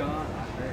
ก็อาจจะ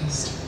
please.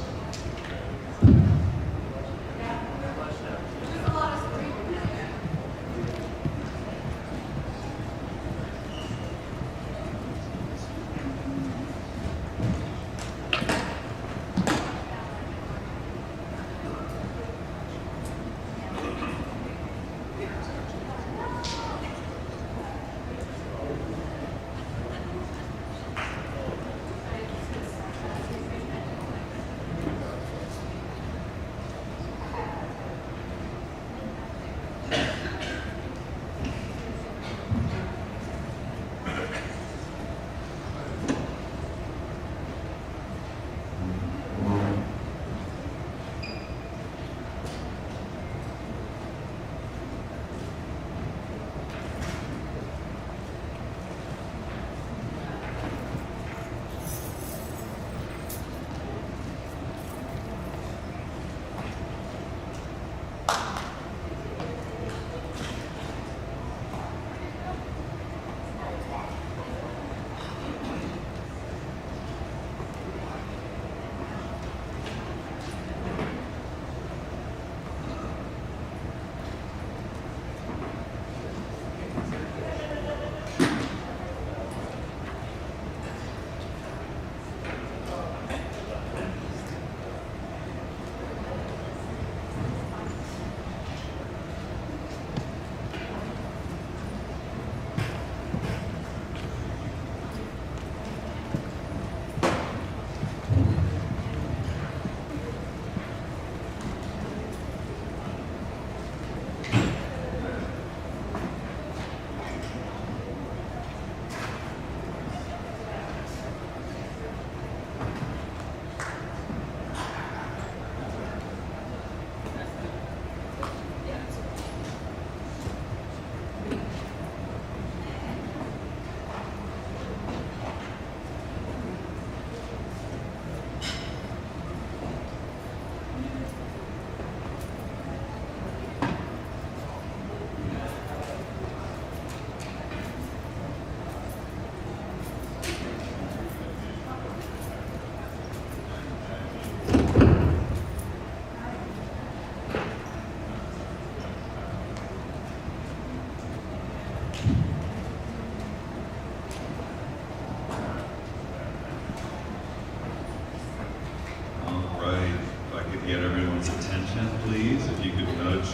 Get everyone's attention, please. If you could nudge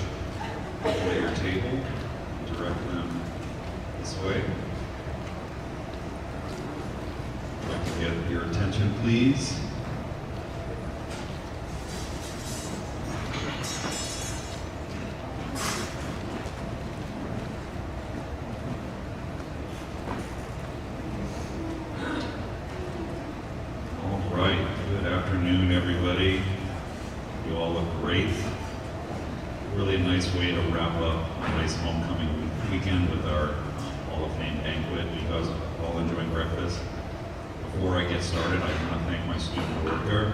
at your table, direct them this way. I'd like to get your attention, please. All right. Good afternoon, everybody. You all look great. Really a nice way to wrap up a nice homecoming weekend with our Hall of Fame banquet. You guys all enjoying breakfast? Before I get started, I want to thank my student worker,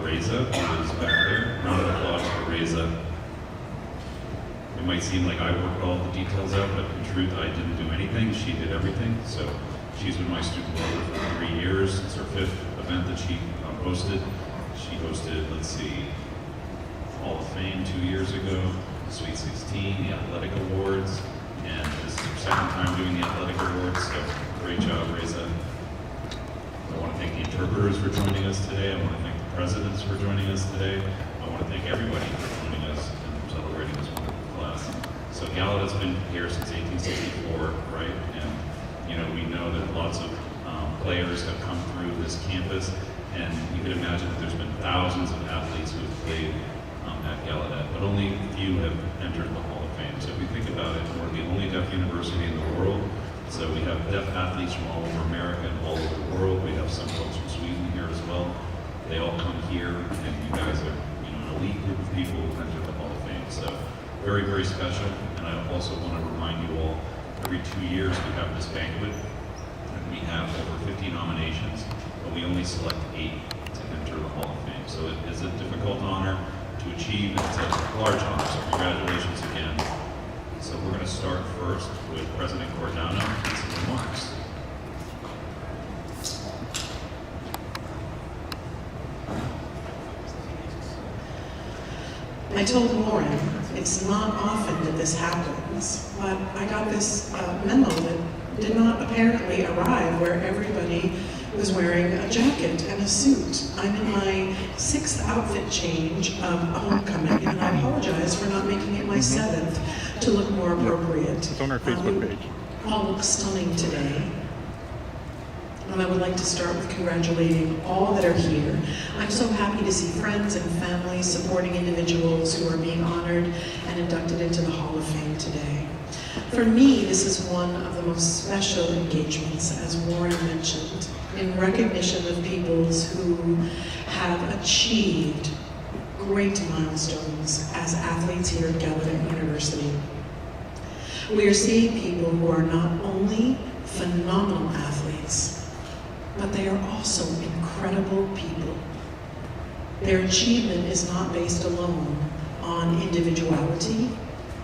Reza, who is back there. Round of applause for Reza. It might seem like I worked all the details out, but in truth, I didn't do anything. She did everything. So she's been my student worker for 3 years. It's her 5th event that she hosted. She hosted, let's see, Hall of Fame 2 years ago, Sweet 16, the Athletic Awards, and this is her 2nd time doing the Athletic Awards, so great job, Reza. I want to thank the interpreters for joining us today. I want to thank the presidents for joining us today. I want to thank everybody for joining us and celebrating this wonderful class. So Gallaudet's been here since 1864, right? And you know, we know that lots of players have come through this campus, and you can imagine that there's been thousands of athletes who have played at Gallaudet, but only a few have entered the Hall of Fame. So if you think about it, we're the only deaf university in the world. So we have deaf athletes from all over America and all over the world. We have some folks from Sweden here as well. They all come here, and you guys are, you know, an elite group of people who entered the Hall of Fame. So very, very special. And I also want to remind you all, every 2 years we have this banquet, and we have over 50 nominations, but we only select 8 to enter the Hall of Fame. So it is a difficult honor to achieve. It's a large honor, so congratulations again. So we're going to start first with President Cordano and some remarks. I told Lauren, it's not often that this happens, but I got this memo that did not apparently arrive where everybody was wearing a jacket and a suit. I'm in my 6th outfit change of homecoming, and I apologize for not making it my 7th to look more appropriate. It's on our Facebook page. All look stunning today. And I would like to start with congratulating all that are here. I'm so happy to see friends and families supporting individuals who are being honored and inducted into the Hall of Fame today. For me, this is one of the most special engagements, as Warren mentioned, in recognition of peoples who have achieved great milestones as athletes here at Gallaudet University. We are seeing people who are not only phenomenal athletes, but they are also incredible people. Their achievement is not based alone on individuality.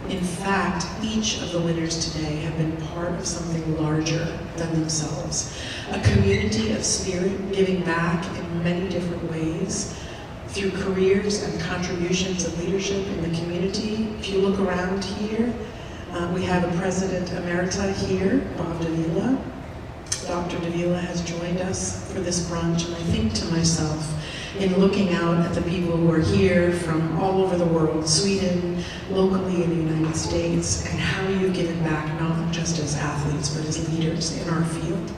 In fact, each of the winners today have been part of something larger than themselves. A community of spirit giving back in many different ways through careers and contributions of leadership in the community. If you look around here, we have a President Emerita here, Bob Davila. Dr. Davila has joined us for this brunch, and I think to myself, in looking out at the people who are here from all over the world, Sweden, locally in the United States, and how you've given back not just as athletes, but as leaders in our field.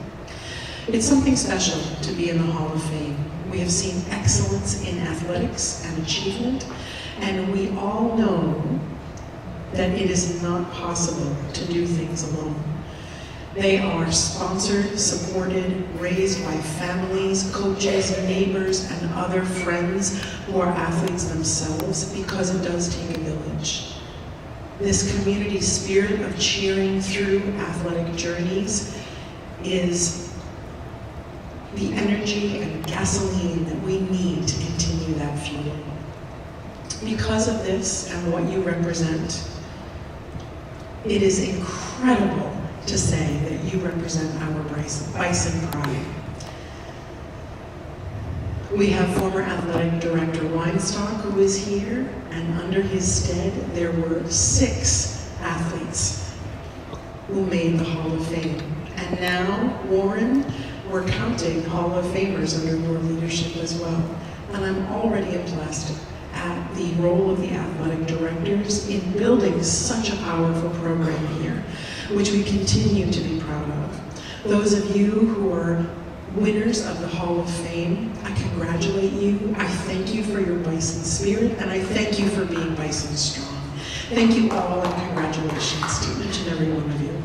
It's something special to be in the Hall of Fame. We have seen excellence in athletics and achievement, and we all know that it is not possible to do things alone. They are sponsored, supported, raised by families, coaches, neighbors, and other friends who are athletes themselves, because it does take a village. This community spirit of cheering through athletic journeys is the energy and gasoline that we need to continue that fuel. Because of this and what you represent, it is incredible to say that you represent our Bison pride. We have former athletic director Weinstock, who is here, and under his stead there were 6 athletes who made the Hall of Fame. And now, Warren, we're counting Hall of Famers under your leadership as well. And I'm already impressed at the role of the athletic directors in building such a powerful program here, which we continue to be proud of. Those of you who are winners of the Hall of Fame, I congratulate you. I thank you for your Bison spirit, and I thank you for being Bison strong. Thank you all, and congratulations to each and every one of you.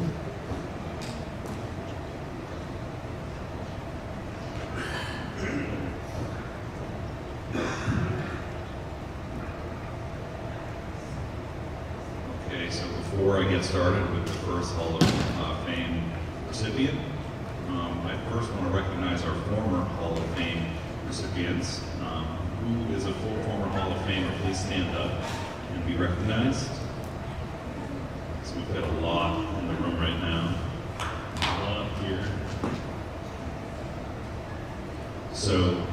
Okay, so before I get started with the first Hall of Fame recipient, I first want to recognize our former Hall of Fame recipients. Who is a full former Hall of Famer? Please stand up and be recognized. So we've got a lot in the room right now. A lot here. So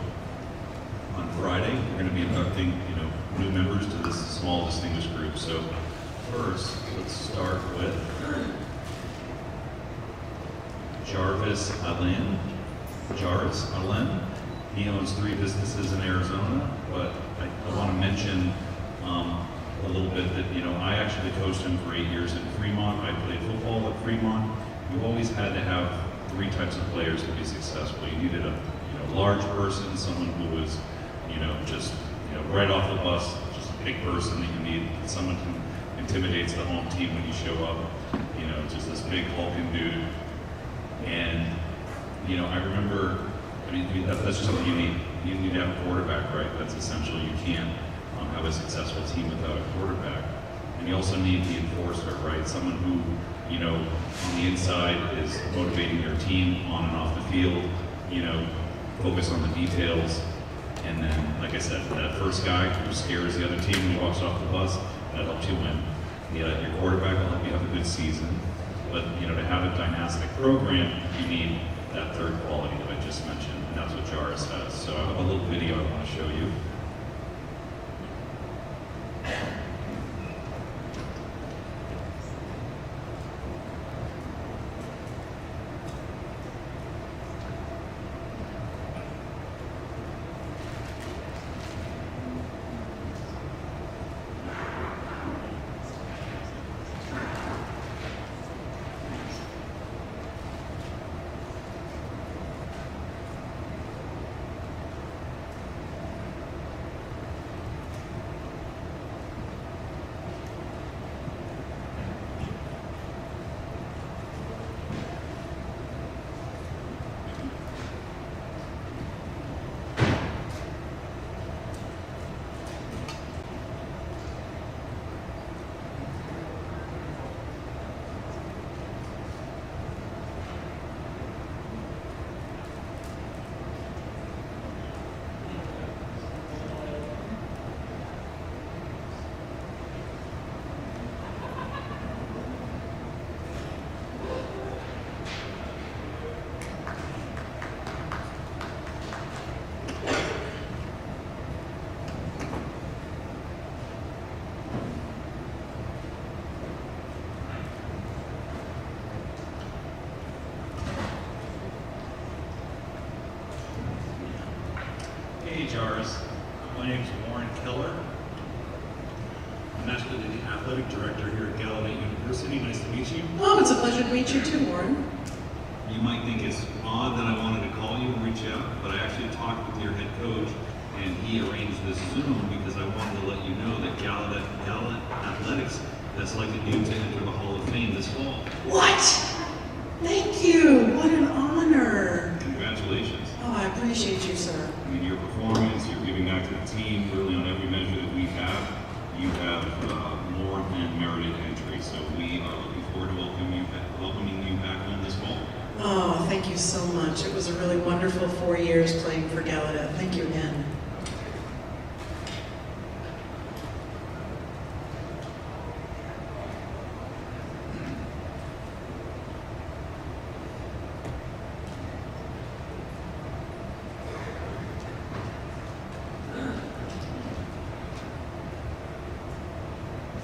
on Friday, we're going to be inducting, new members to this small distinguished group. So first, let's start with Jarvis Allen. He owns 3 businesses in Arizona, but I want to mention a little bit that, I actually coached him for 8 years in Fremont. I played football at Fremont. You always had to have 3 types of players to be successful. You needed a large person, someone who was, just right off the bus, just a big person that you need, someone who intimidates the home team when you show up, just this big hulking dude. And, I remember, that's just something you need. You need to have a quarterback, right? That's essential. You can't have a successful team without a quarterback. And you also need the enforcer, right? Someone who, on the inside is motivating their team on and off the field, focus on the details. And then, like I said, that first guy who scares the other team when he walks off the bus, that helps you win. Your quarterback will help you have a good season. But, to have a dynastic program, you need that third quality that I just mentioned, and that's what Jarvis has. So I have a little video I want to show you. Hey, Jars. My name is Warren Keller. I'm actually the athletic director here at Gallaudet University. Nice to meet you. Oh, it's a pleasure to meet you too, Warren. You might think it's odd that I wanted to call you and reach out, but I actually talked with your head coach, and he arranged this Zoom because I wanted to let you know that Gallaudet Athletics has selected you to enter the Hall of Fame this fall. What? Thank you. What an honor. Congratulations. Oh, I appreciate you, sir. I mean, your performance, your giving back to the team, really on every measure that we have, you have more than merited entry. So we are looking forward to welcoming you back home this fall. Oh, thank you so much. It was a really wonderful 4 years playing for Gallaudet. Thank you again.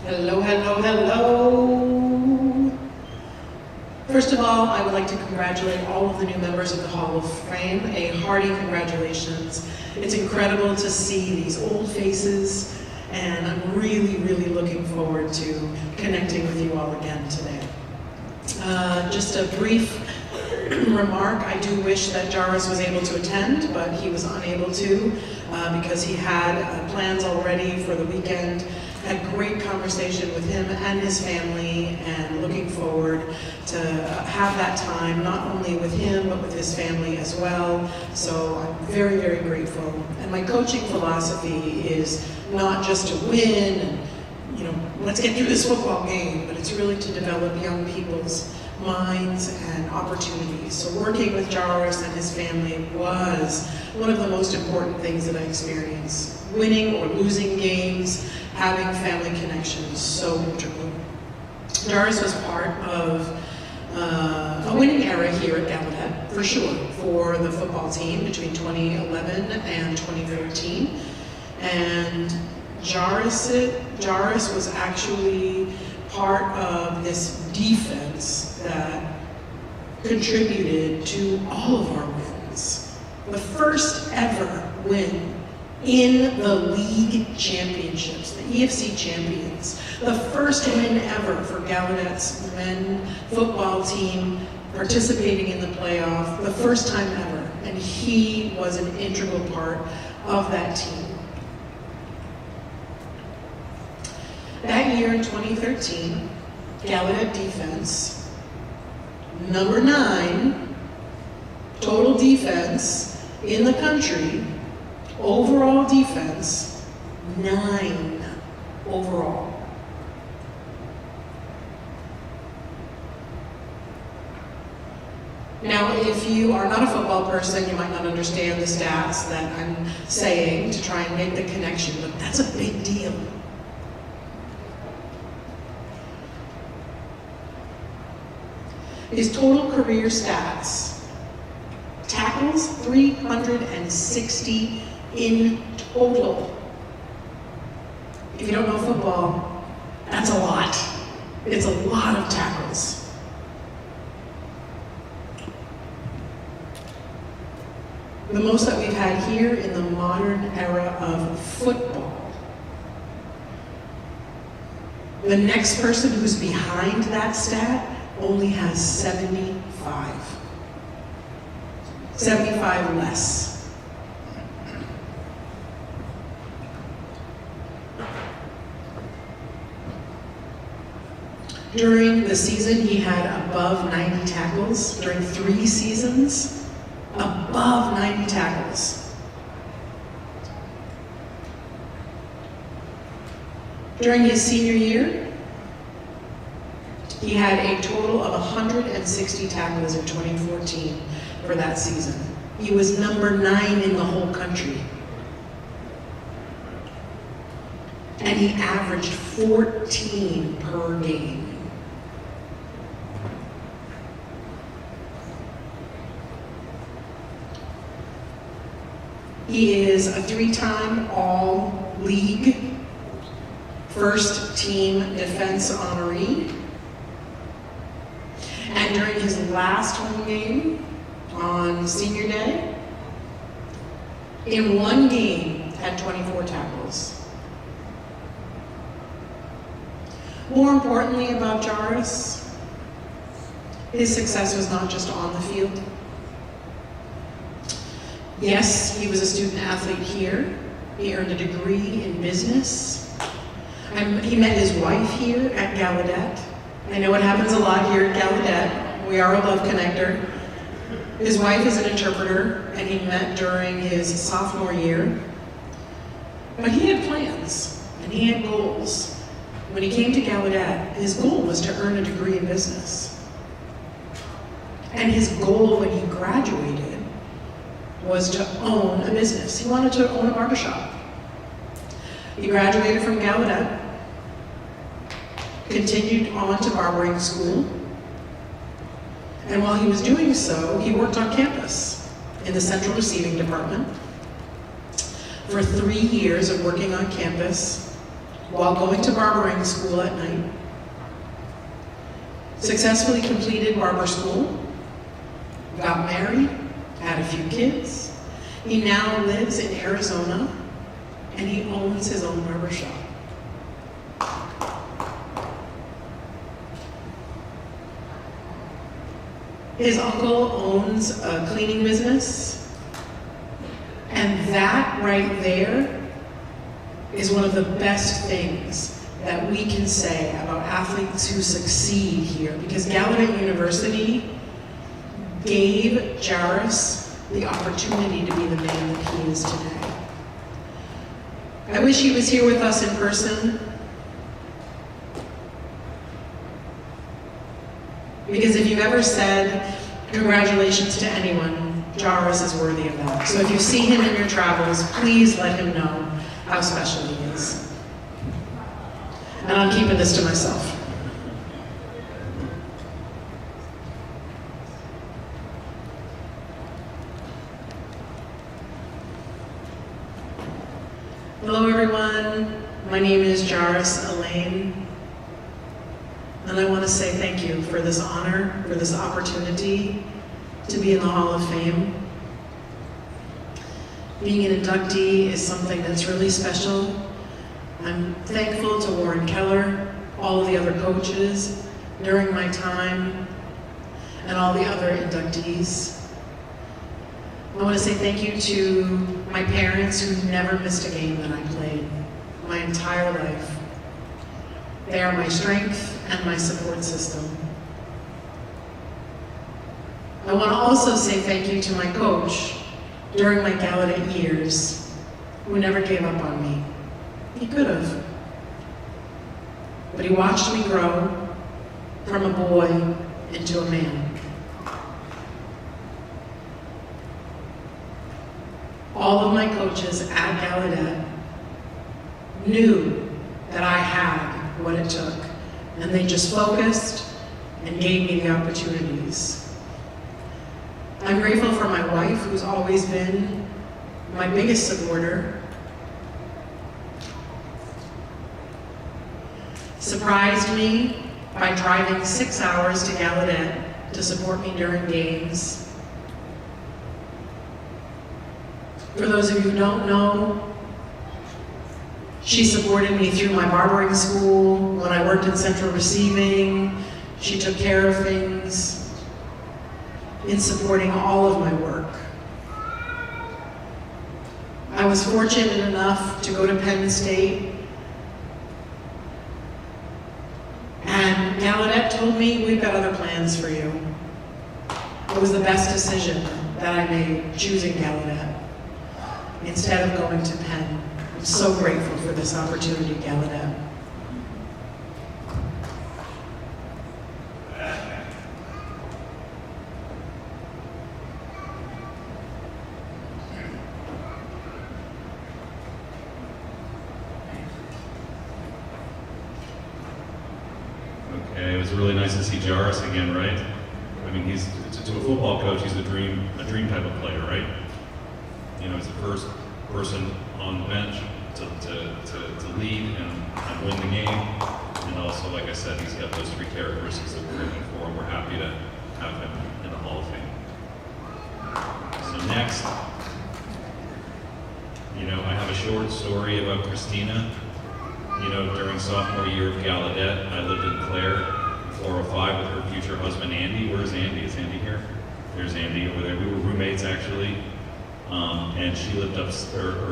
Hello, hello, hello. First of all, I would like to congratulate all of the new members of the Hall of Fame. A hearty congratulations. It's incredible to see these old faces, and I'm really, really looking forward to connecting with you all again today. Just a brief remark. I do wish that Jarvis was able to attend, but he was unable to because he had plans already for the weekend. Had great conversation with him and his family, and looking forward to have that time, not only with him, but with his family as well. So I'm very, very grateful. And my coaching philosophy is not just to win and, let's get through this football game, but it's really to develop young people's minds and opportunities. So working with Jarvis and his family was one of the most important things that I experienced. Winning or losing games, having family connections, so integral. Jarvis was part of a winning era here at Gallaudet, for sure, for the football team between 2011 and 2013. And Jarvis was actually part of this defense that contributed to all of our wins. The first ever win in the league championships, the EFC champions. The first win ever for Gallaudet's men football team participating in the playoff, the first time ever. And he was an integral part of that team. That year in 2013, Gallaudet defense, number 9, total defense in the country, overall defense, 9 overall. Now, if you are not a football person, you might not understand the stats that I'm saying to try and make the connection, but that's a big deal. His total career stats: tackles, 360 in total. If you don't know football, that's a lot. It's a lot of tackles. The most that we've had here in the modern era of football. The next person who's behind that stat only has 75. 75 less. During the season, he had above 90 tackles. During 3 seasons, above 90 tackles. During his senior year, he had a total of 160 tackles in 2014 for that season. He was number 9 in the whole country. And he averaged 14 per game. He is a 3-time All-League First Team Defense honoree. And during his last home game on Senior Day, in one game, had 24 tackles. More importantly about Jairus, his success was not just on the field. Yes, he was a student athlete here. He earned a degree in business. He met his wife here at Gallaudet. I know it happens a lot here at Gallaudet. We are a love connector. His wife is an interpreter, and he met during his sophomore year. But he had plans, and he had goals. When he came to Gallaudet, his goal was to earn a degree in business. And his goal when he graduated was to own a business. He wanted to own a barbershop. He graduated from Gallaudet, continued on to barbering school, and while he was doing so, he worked on campus in the central receiving department for 3 years of working on campus while going to barbering school at night. Successfully completed barber school, got married, had a few kids. He now lives in Arizona, and he owns his own barbershop. His uncle owns a cleaning business, and that right there is one of the best things that we can say about athletes who succeed here, because Gallaudet University gave Jairus the opportunity to be the man that he is today. I wish he was here with us in person, because if you've ever said congratulations to anyone, Jairus is worthy of that. So if you see him in your travels, please let him know how special he is. And I'm keeping this to myself. Hello everyone, my name is Jairus Elaine, and I want to say thank you for this honor, for this opportunity to be in the Hall of Fame. Being an inductee is something that's really special. I'm thankful to Warren Keller, all of the other coaches during my time, and all the other inductees. I want to say thank you to my parents who never missed a game that I played my entire life. They are my strength and my support system. I want to also say thank you to my coach during my Gallaudet years, who never gave up on me. He could have. But he watched me grow from a boy into a man. All of my coaches at Gallaudet knew that I had what it took, and they just focused and gave me the opportunities. I'm grateful for my wife, who's always been my biggest supporter. Surprised me by driving 6 hours to Gallaudet to support me during games. For those of you who don't know, she supported me through my barbering school. When I worked in central receiving, she took care of things in supporting all of my work. I was fortunate enough to go to Penn State, and Gallaudet told me, we've got other plans for you. It was the best decision that I made, choosing Gallaudet instead of going to Penn. I'm so grateful for this opportunity, Gallaudet. Okay, it was really nice to see Jairus again, right? I mean, he's to a football coach, he's a dream type of player, right? You know, he's the first person on the bench to lead and win the game. And also, like I said, he's got those 3 characteristics that we're looking for, and we're happy to have him in the Hall of Fame. So next, short story about Christina. You know, during sophomore year of Gallaudet, I lived in Clare, 405, with her future husband, Andy. Where's Andy? Is Andy here? There's Andy over there. We were roommates, actually. And she lived upstairs,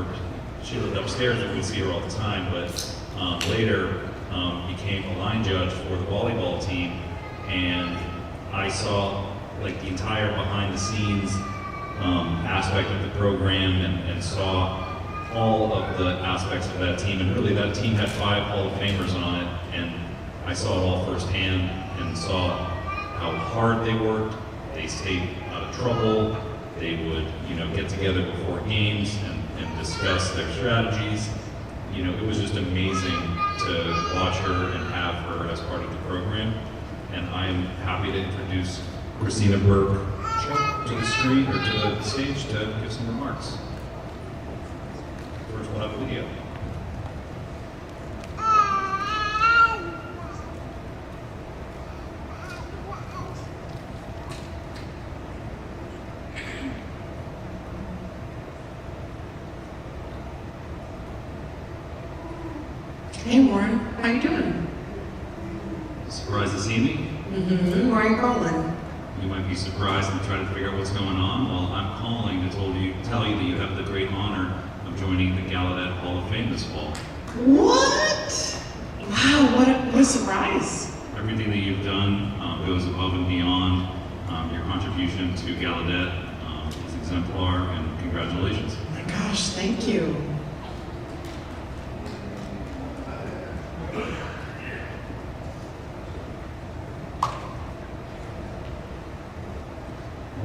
and we'd see her all the time, but later became a line judge for the volleyball team, and I saw like the entire behind the scenes aspect of the program and saw all of the aspects of that team, and really that team had 5 Hall of Famers on it, and I saw it all firsthand and saw how hard they worked. They stayed out of trouble. They would, you know, get together before games and discuss their strategies. You know, it was just amazing to watch her and have her as part of the program. And I'm happy to introduce Christina Burke to the screen, or to the stage, to give some remarks. First, we'll have a video. Hey Warren, how you doing? Surprised to see me? Mm-hmm. Why are you calling? You might be surprised and try to figure out what's going on. Well, I'm calling to tell you that you have the great honor of joining the Gallaudet Hall of Fame this fall. What? Wow, what a surprise. Everything that you've done goes above and beyond. Your contribution to Gallaudet is exemplar, and congratulations. Oh my gosh, thank you.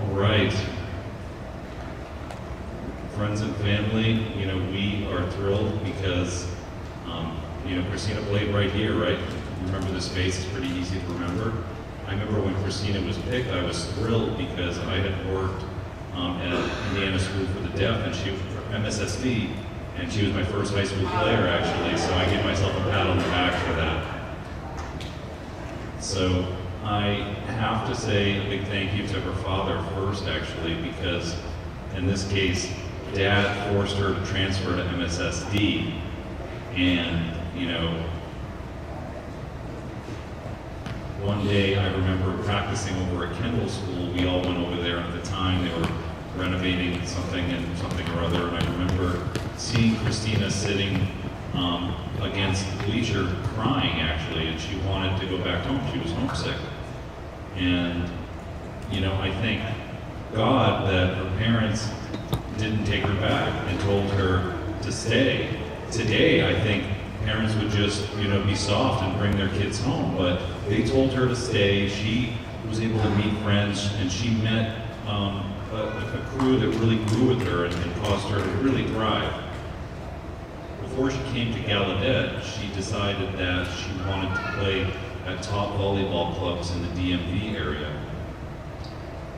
All right. Friends and family, you know, we are thrilled because, you know, Christina played right here, right? You remember the space, it's pretty easy to remember. I remember when Christina was picked, I was thrilled because I had worked at Indiana School for the Deaf, and she was MSSD, and she was my first high school player, actually, so I gave myself a pat on the back for that. So I have to say a big thank you to her father first, actually, because in this case, Dad forced her to transfer to MSSD, and, you know, one day I remember practicing over at Kendall School. We all went over there at the time. They were renovating something or other, and I remember seeing Christina sitting against the bleacher crying, actually, and she wanted to go back home. She was homesick. And, you know, I thank God that her parents didn't take her back and told her to stay. Today, I think parents would just, you know, be soft and bring their kids home, but they told her to stay. She was able to meet friends, and she met a crew that really grew with her and caused her to really thrive. Before she came to Gallaudet, she decided that she wanted to play at top volleyball clubs in the DMV area.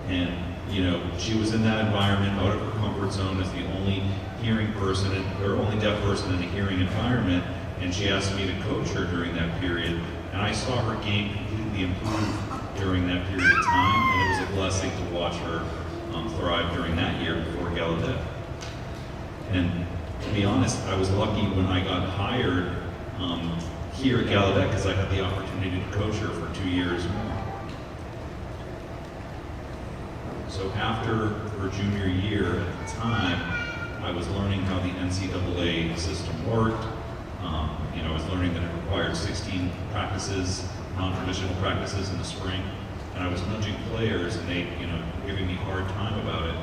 And, you know, she was in that environment, out of her comfort zone as the only hearing person, or only deaf person in a hearing environment, and she asked me to coach her during that period. And I saw her game completely improve during that period of time, and it was a blessing to watch her thrive during that year before Gallaudet. And to be honest, I was lucky when I got hired here at Gallaudet, because I had the opportunity to coach her for 2 years more. So after her junior year, at the time, I was learning how the NCAA system worked. You know, I was learning that it required 16 practices, non-traditional practices in the spring, and I was nudging players, and they, you know, giving me a hard time about it.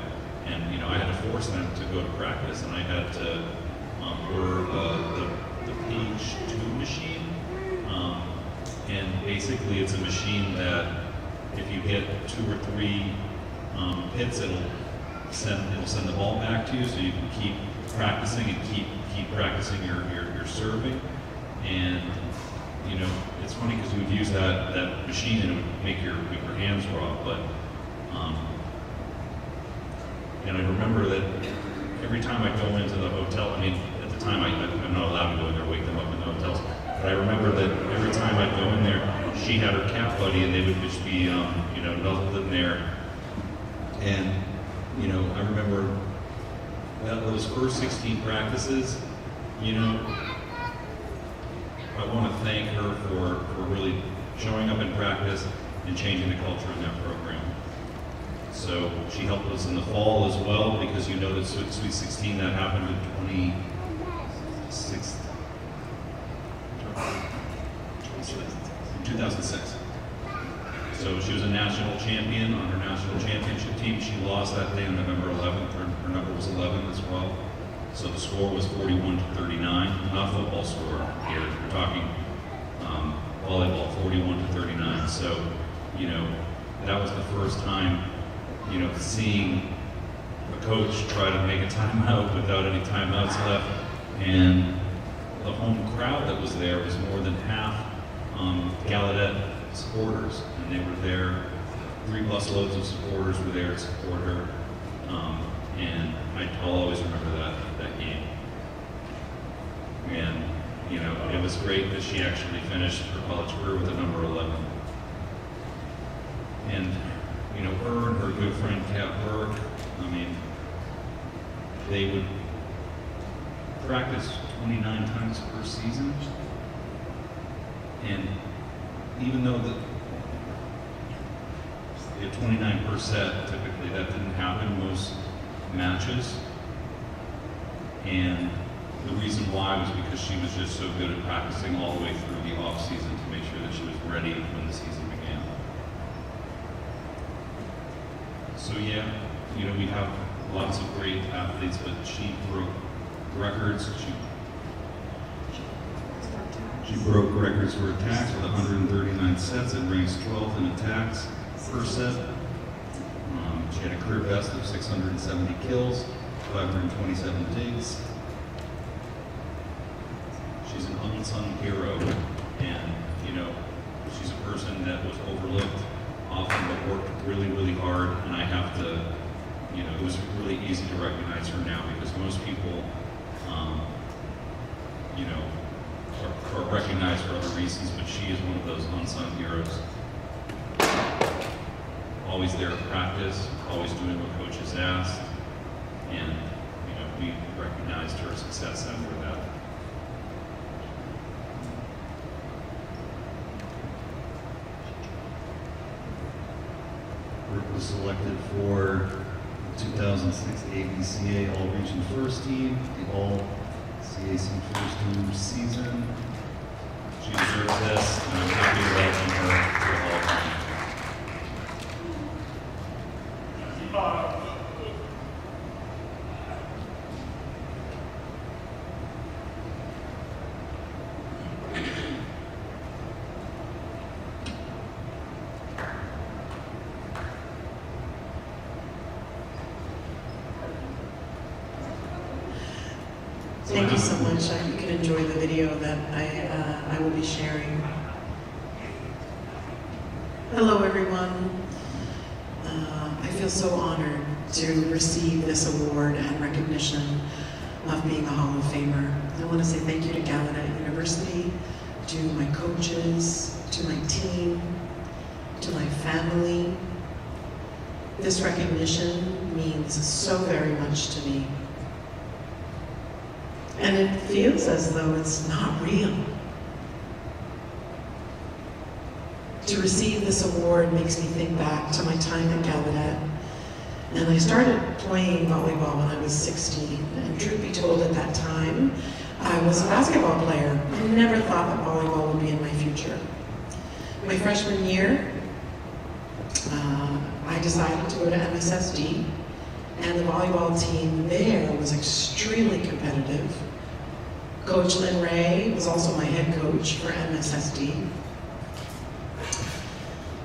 And, you know, I had to force them to go to practice, and I had to order the Page 2 machine. And basically, it's a machine that if you get 2 or 3 hits, it'll send the ball back to you, so you can keep practicing and keep practicing your serving. And, you know, it's funny because you would use that machine and it would make your hands raw, but and I remember that every time I go into the hotel, I mean, at the time I'm not allowed to go in there, wake them up in the hotels, but I remember that every time I'd go in there, she had her cat buddy, and they would just be, you know, nuzzled in there. And, you know, I remember that those first 16 practices, you know, I want to thank her for really showing up in practice and changing the culture in that program. So she helped us in the fall as well, because you know that Sweet 16 that happened in 2006. So she was a national champion on her national championship team. She lost that day on November 11th. Her number was 11 as well. So the score was 41-39, not football score here. We're talking volleyball, 41-39. So, you know, that was the first time, you know, seeing a coach try to make a timeout without any timeouts left. And the home crowd that was there was more than half Gallaudet supporters. And they were there, 3 busloads of supporters were there to support her. And I'll always remember that game. And, you know, it was great that she actually finished her college career with a number 11. And, you know, her and her good friend Kat Burke, I mean, they would practice 29 times per season. And even though you have 29 per set, typically that didn't happen most matches. And the reason why was because she was just so good at practicing all the way through the off season to make sure that she was ready when the season began. So yeah, you know, we have lots of great athletes, but she broke records. She broke records for attacks with 139 sets and ranks 12th in attacks per set. She had a career best of 670 kills, 527 digs. She's an unsung hero, and you know, she's a person that was overlooked often, but worked really, really hard. And I have to, you know, it was really easy to recognize her now, because most people, you know, are recognized for other reasons, but she is one of those unsung heroes. Always there at practice, always doing what coaches asked, and you know, we recognized her success after that. Brooke was selected for the 2006 ABCA All-Region First Team, the All-CAC First Team season. She deserves this, and I'm happy to welcome her to the Hall of Fame. Thank you so much. You can enjoy the video that I will be sharing. Hello, everyone. I feel so honored to receive this award and recognition of being a Hall of Famer. I want to say thank you to Gallaudet University, to my coaches, to my team, to my family. This recognition means so very much to me. And it feels as though it's not real. To receive this award makes me think back to my time at Gallaudet. And I started playing volleyball when I was 16. And truth be told, at that time, I was a basketball player. I never thought that volleyball would be in my future. My freshman year, I decided to go to MSSD. And the volleyball team there was extremely competitive. Coach Lynn Ray was also my head coach for MSSD.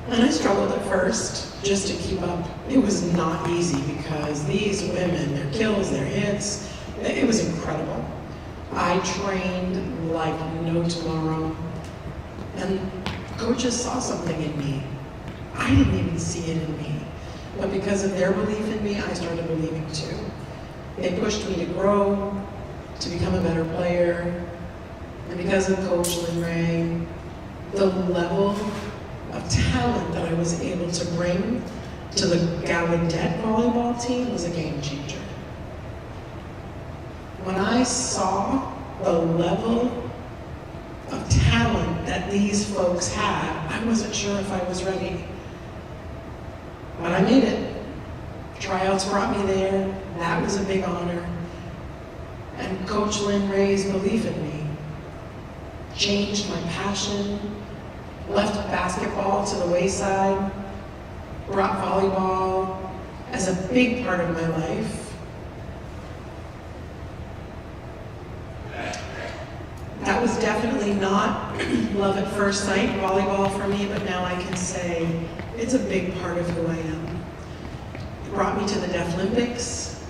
And I struggled at first just to keep up. It was not easy because these women, their kills, their hits, it was incredible. I trained like no tomorrow. And coaches saw something in me. I didn't even see it in me. But because of their belief in me, I started believing too. They pushed me to grow, to become a better player. And because of Coach Lynn Ray, the level of talent that I was able to bring to the Gallaudet volleyball team was a game changer. When I saw the level of talent that these folks had, I wasn't sure if I was ready. But I made it. Tryouts brought me there. That was a big honor. And Coach Lynn Ray's belief in me changed my passion, left basketball to the wayside, brought volleyball as a big part of my life. That was definitely not love at first sight volleyball for me, but now I can say it's a big part of who I am. It brought me to the Deaflympics,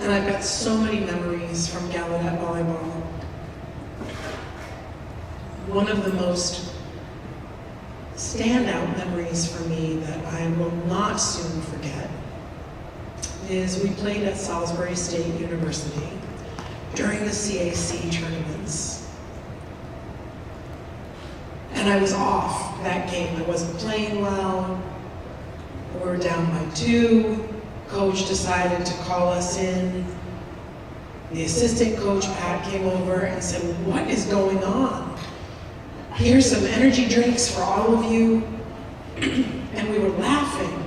and I've got so many memories from Gallaudet volleyball. One of the most standout memories for me that I will not soon forget is we played at Salisbury State University during the CAC tournaments. And I was off that game. I wasn't playing well. We were down by 2. Coach decided to call us in. The assistant coach, Pat, came over and said, "What is going on? Here's some energy drinks for all of you." And we were laughing.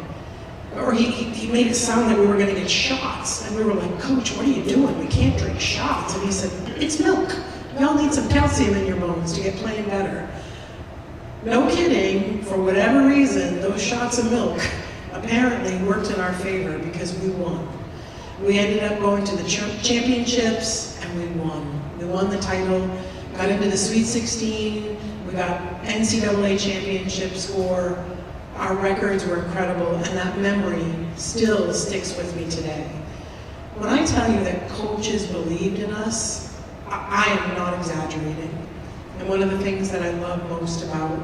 Or he made it sound like we were gonna get shots. And we were like, "Coach, what are you doing? We can't drink shots." And he said, "It's milk. Y'all need some calcium in your bones to get playing better." No kidding, for whatever reason, those shots of milk apparently worked in our favor because we won. We ended up going to the championships and we won. We won the title, got into the Sweet 16, we got NCAA championship score. Our records were incredible, and that memory still sticks with me today. When I tell you that coaches believed in us, I am not exaggerating. And one of the things that I love most about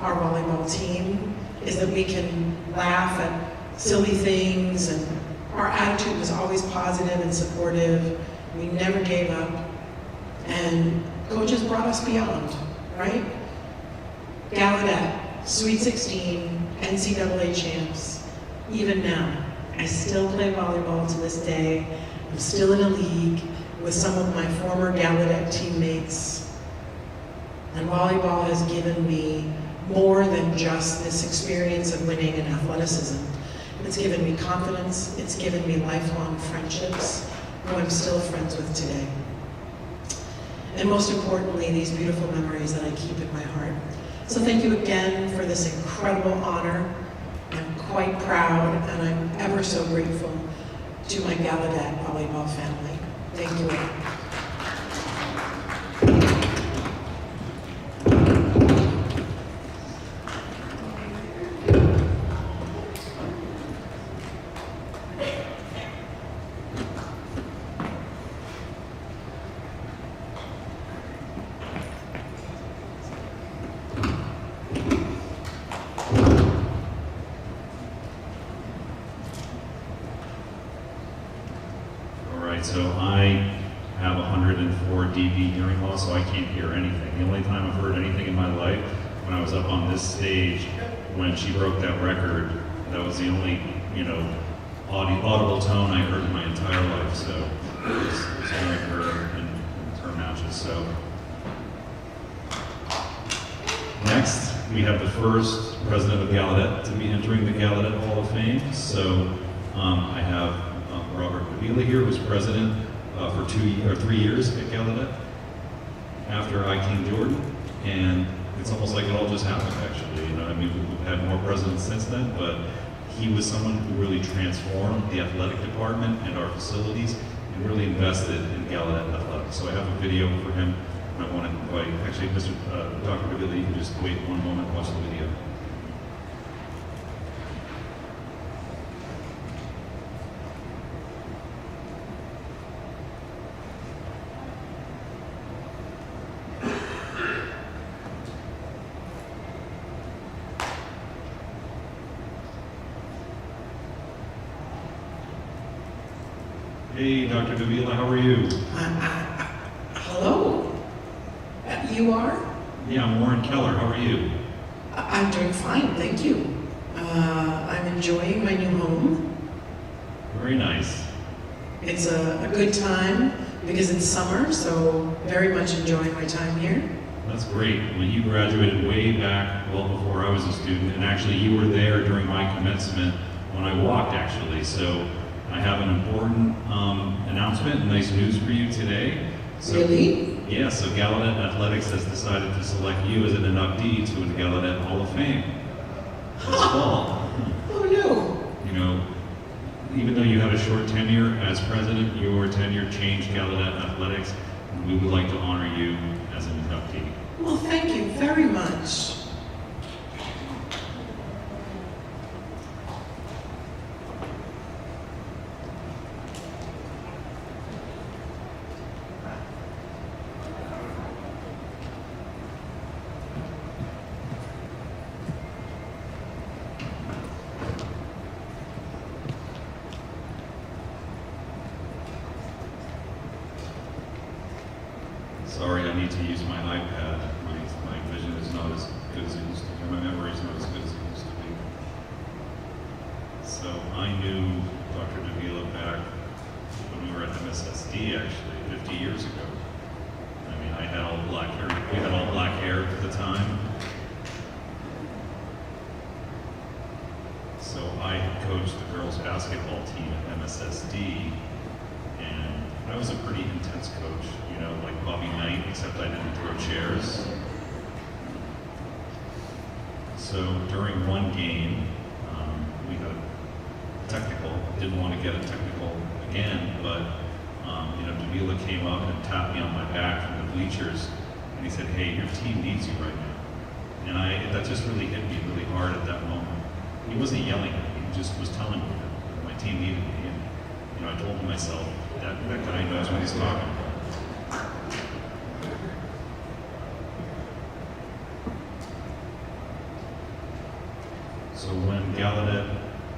our volleyball team is that we can laugh at silly things, and our attitude was always positive and supportive. We never gave up, and coaches brought us beyond, right? Gallaudet, Sweet 16, NCAA champs. Even now, I still play volleyball to this day. I'm still in a league with some of my former Gallaudet teammates. And volleyball has given me more than just this experience of winning and athleticism. It's given me confidence, it's given me lifelong friendships, who I'm still friends with today. And most importantly, these beautiful memories that I keep in my heart. So thank you again for this incredible honor. I'm quite proud, and I'm ever so grateful to my Gallaudet volleyball family. Thank you. So I have 104 dB hearing loss, so I can't hear anything. The only time I've heard anything in my life, when I was up on this stage, when she broke that record, that was the only, audible tone I heard in my entire life. So it was hearing her in her matches. So next, we have the first president of Gallaudet to be entering the Gallaudet Hall of Fame. So I have Robert Davila here, was president for 3 years at Gallaudet after I came Jordan, and it's almost like it all just happened actually. We've had more presidents since then, but he was someone who really transformed the athletic department and our facilities and really invested in Gallaudet athletics. So I have a video for him, and I want to invite, actually, Dr. Davila, you can just wait one moment and watch the video. Hey, Dr. Davila, how are you? Hello. You are? Yeah, I'm Warren Keller. How are you? I'm doing fine, thank you. I'm enjoying my new home. Very nice. It's a good time because it's summer, so very much enjoying my time here. That's great. When you graduated way back, well before I was a student, and actually you were there during my commencement when I walked, actually. So I have an important announcement and nice news for you today. So, Really? Yeah, so Gallaudet Athletics has decided to select you as an inductee to the Gallaudet Hall of Fame this fall. Oh no. You know, even though you had a short tenure as president, your tenure changed Gallaudet Athletics, and we would like to honor you as an inductee. Well, thank you very much. Sorry, I need to use my iPad. My vision is not as good as it used to be. My memory is not as good as it used to be. So I knew Dr. Davila back when we were at MSSD, actually, 50 years ago. I mean, I had all black hair. We had all black hair at the time. So I had coached the girls' basketball team at MSSD, and I was a pretty intense coach, you know, like Bobby Knight, except I didn't throw chairs. So during one game, we had a technical. Didn't want to get a technical again, but you know, Davila came up and tapped me on my back from the bleachers, and he said, "Hey, your team needs you right now." And that just really hit me really hard at that moment. He wasn't yelling at me; he just was telling me that my team needed me, and you know, I told myself that guy knows what he's talking about. So when Gallaudet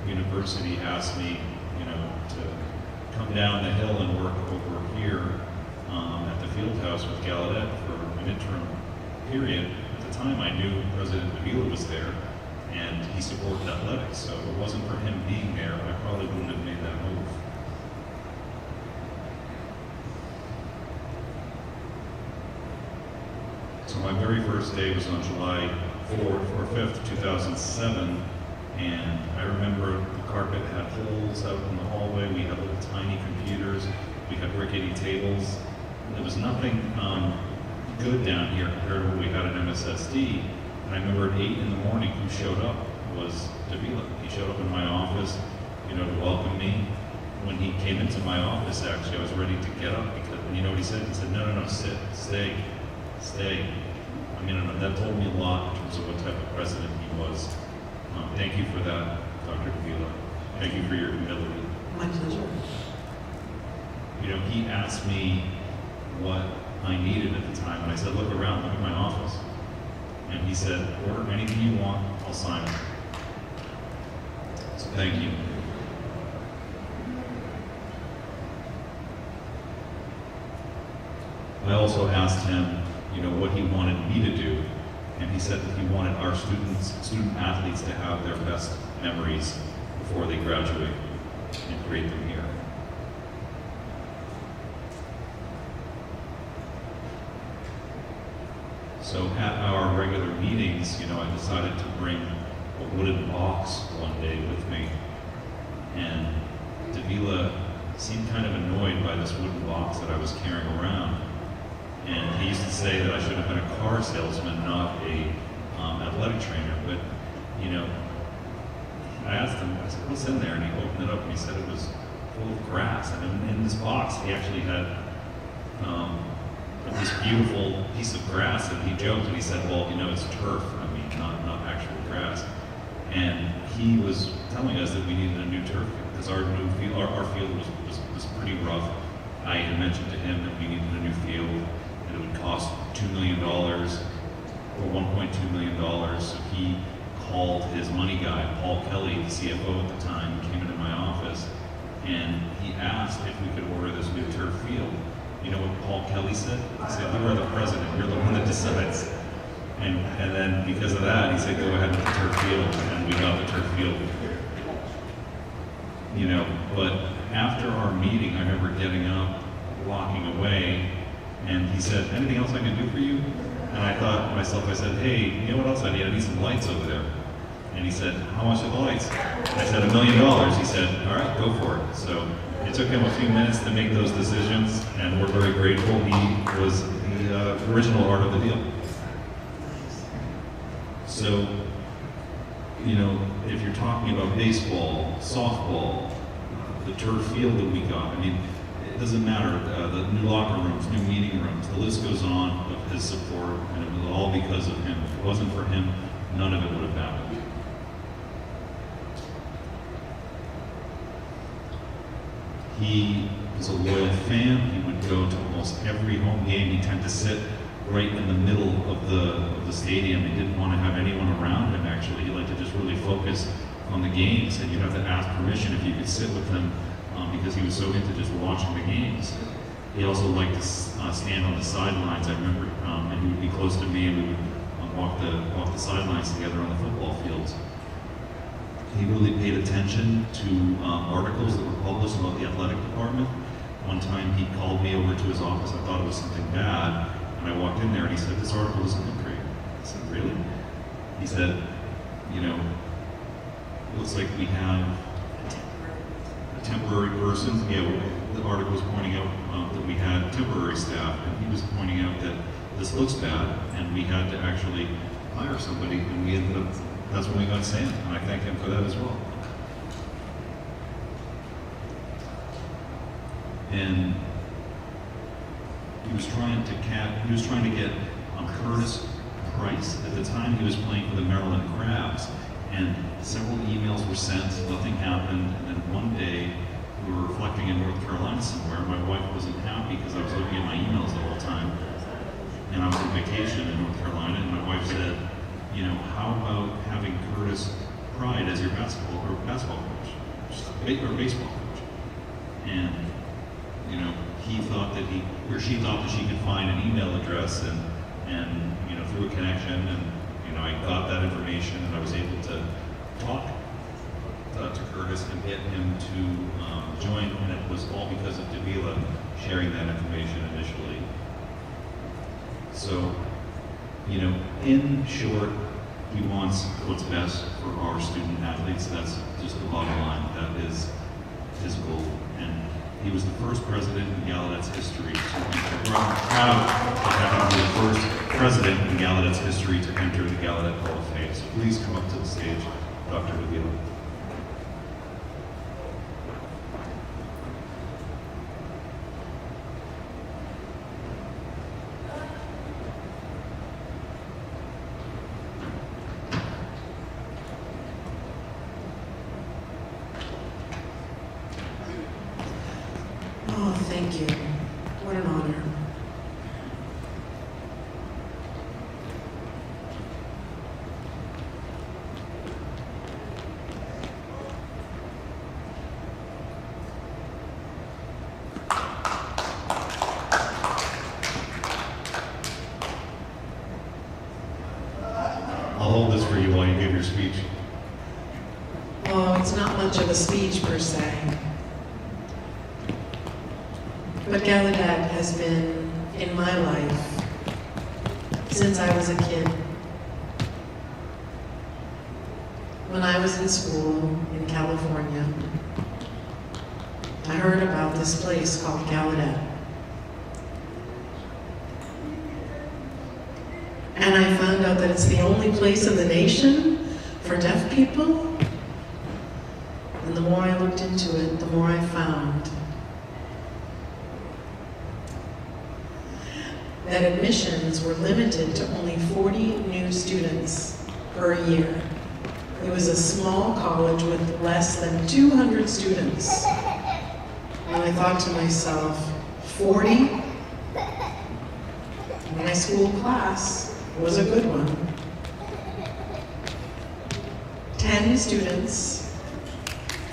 University asked me, you know, to come down the hill and work over here at the field house with Gallaudet for an interim period, at the time I knew President Davila was there and he supported athletics. So if it wasn't for him being there, I probably wouldn't have made that move. So my very first day was on July 4th or 5th, 2007, and I remember the carpet had holes out in the hallway. We had little tiny computers. We had rickety tables. There was nothing good down here compared to what we had at MSSD. And I remember at 8 in the morning, who showed up was Davila. He showed up in my office, you know, to welcome me. When he came into my office, actually, I was ready to get up because, and you know what he said? He said, "No, sit, stay. I mean, that told me a lot in terms of what type of president he was. Thank you for that, Dr. Davila. Thank you for your humility. My pleasure. You know, he asked me what I needed at the time, and I said, "Look around, look at my office." And he said, "Order anything you want, I'll sign it." So thank you. I also asked him, you know, what he wanted me to do, and he said that he wanted our student athletes to have their best memories before they graduate and create them here. So at our regular meetings, you know, I decided to bring a wooden box one day with me, and Davila seemed kind of annoyed by this wooden box that I was carrying around. And he used to say that I should have been a car salesman, not a athletic trainer. But, you know, I asked him, I said, "What's in there?" And he opened it up and he said it was full of grass. And in this box, he actually had this beautiful piece of grass. And he joked and he said, "Well, you know, it's turf. I mean, not actual grass." And he was telling us that we needed a new turf field because our new field, our field was pretty rough. I had mentioned to him that we needed a new field. It would cost $2 million or $1.2 million. So he called his money guy, Paul Kelly, the CFO at the time, came into my office, and he asked if we could order this new turf field. You know what Paul Kelly said? He said, "You are the president, you're the one that decides." And then because of that, he said, "Go ahead with the turf field," and we got the turf field. You know, but after our meeting, I remember getting up walking away, and he said, anything else I can do for you? And I thought to myself, I said, hey, you know what else I need? I need some lights over there. And he said, how much are the lights? I said, $1 million. He said, all right, go for it. So it took him a few minutes to make those decisions, and we're very grateful. He was the original art of the deal. So, you know, if you're talking about baseball, softball, the turf field that we got, I mean, it doesn't matter, the new locker rooms, new meeting rooms, the list goes on of his support, and it was all because of him. If it wasn't for him, none of it would have happened. He was a loyal fan. He would go to almost every home game. He tended to sit right in the middle of the stadium. He didn't want to have anyone around him, actually. He liked to just really focus on the games, and you'd have to ask permission if you could sit with him because he was so into just watching the games. He also liked to stand on the sidelines. I remember, and he would be close to me, and we would walk the sidelines together on the football fields. He really paid attention to articles that were published about the athletic department. One time he called me over to his office. I thought it was something bad, and I walked in there and he said, this article doesn't look great. I said, really? He said, you know, it looks like we have a temporary person. Yeah, the article was pointing out that we had temporary staff, and he was pointing out that this looks bad, and we had to actually hire somebody, and we ended up, that's when we got Sam, and I thank him for that as well. And he was trying to get Curtis Price. At the time, he was playing for the Maryland Crabs, and several emails were sent, nothing happened, and then one day we were reflecting in North Carolina somewhere. My wife wasn't happy because I was looking at my emails the whole time, and I was on vacation in North Carolina, and my wife said, you know, how about having Curtis Pride as your basketball coach, or baseball coach? And, you know, she thought that she could find an email address and you know, through a connection, and, you know, I got that information, and I was able to talk to Curtis and get him to join, and it was all because of Davila sharing that information initially. So, you know, in short, he wants what's best for our student athletes. That's just the bottom line. That is his goal. And he was the first president in Gallaudet's history to enter. We're proud of having be the first president in Gallaudet's history to enter the Gallaudet Hall of Fame. So please come up to the stage, Dr. Davila. Oh, thank you. What an honor. I'll hold this for you while you give your speech. Oh, it's not much of a speech per se. But Gallaudet has been in my life since I was a kid. When I was in school in California, I heard about this place called Gallaudet. And I found out that it's the only place in the nation for deaf people. And the more I looked into it, the more I found that admissions were limited to only 40 new students per year. It was a small college with less than 200 students. And I thought to myself, 40? My school class was a good one. 10 students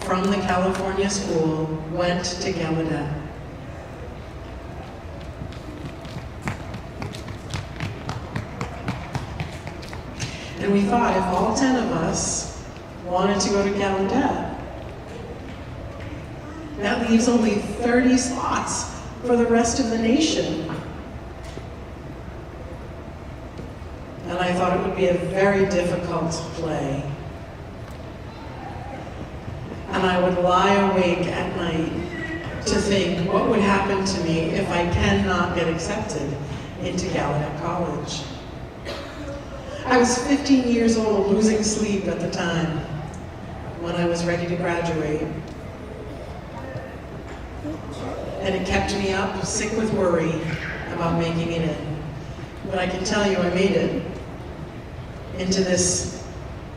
from the California school went to Gallaudet. And we thought if all 10 of us wanted to go to Gallaudet, that leaves only 30 spots for the rest of the nation. And I thought it would be a very difficult play. And I would lie awake at night to think what would happen to me if I cannot get accepted into Gallaudet College. I was 15 years old, losing sleep at the time when I was ready to graduate. And it kept me up, sick with worry about making it in. But I can tell you I made it into this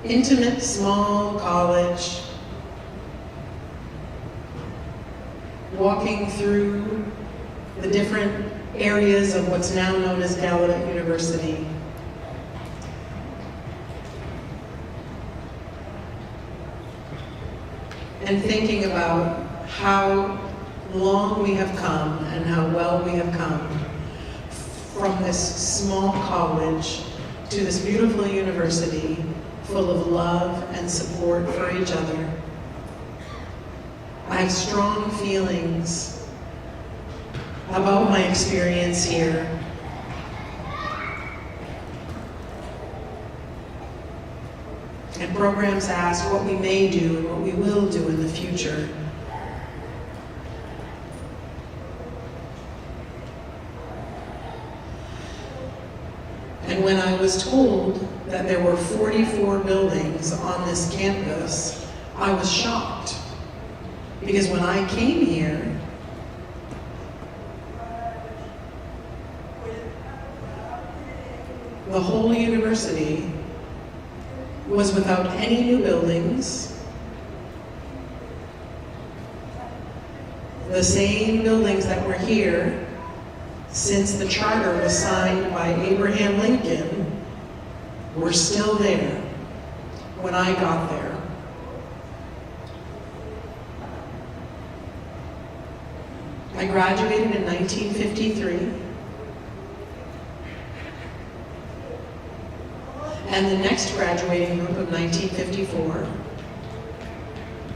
intimate, small college, walking through the different areas of what's now known as Gallaudet University. And thinking about how long we have come and how well we have come from this small college to this beautiful university full of love and support for each other. I have strong feelings about my experience here. And programs ask what we may do and what we will do in the future. And when I was told that there were 44 buildings on this campus, I was shocked. Because when I came here, the whole university was without any new buildings. The same buildings that were here since the charter was signed by Abraham Lincoln were still there when I got there. I graduated in 1953. And the next graduating group of 1954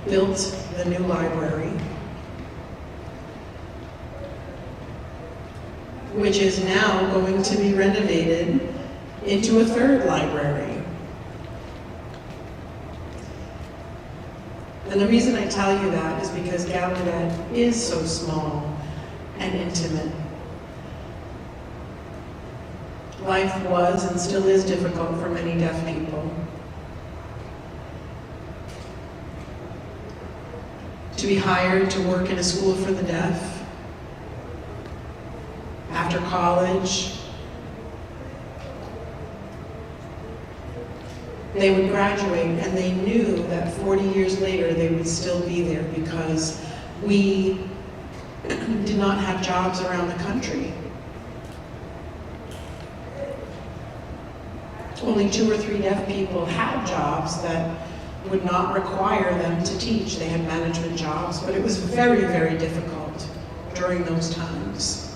built the new library, which is now going to be renovated into a third library. And the reason I tell you that is because Gallaudet is so small and intimate. Life was and still is difficult for many deaf people. To be hired to work in a school for the deaf, after college, they would graduate and they knew that 40 years later they would still be there because we did not have jobs around the country. Only 2 or 3 deaf people had jobs that would not require them to teach. They had management jobs, but it was very, very difficult during those times.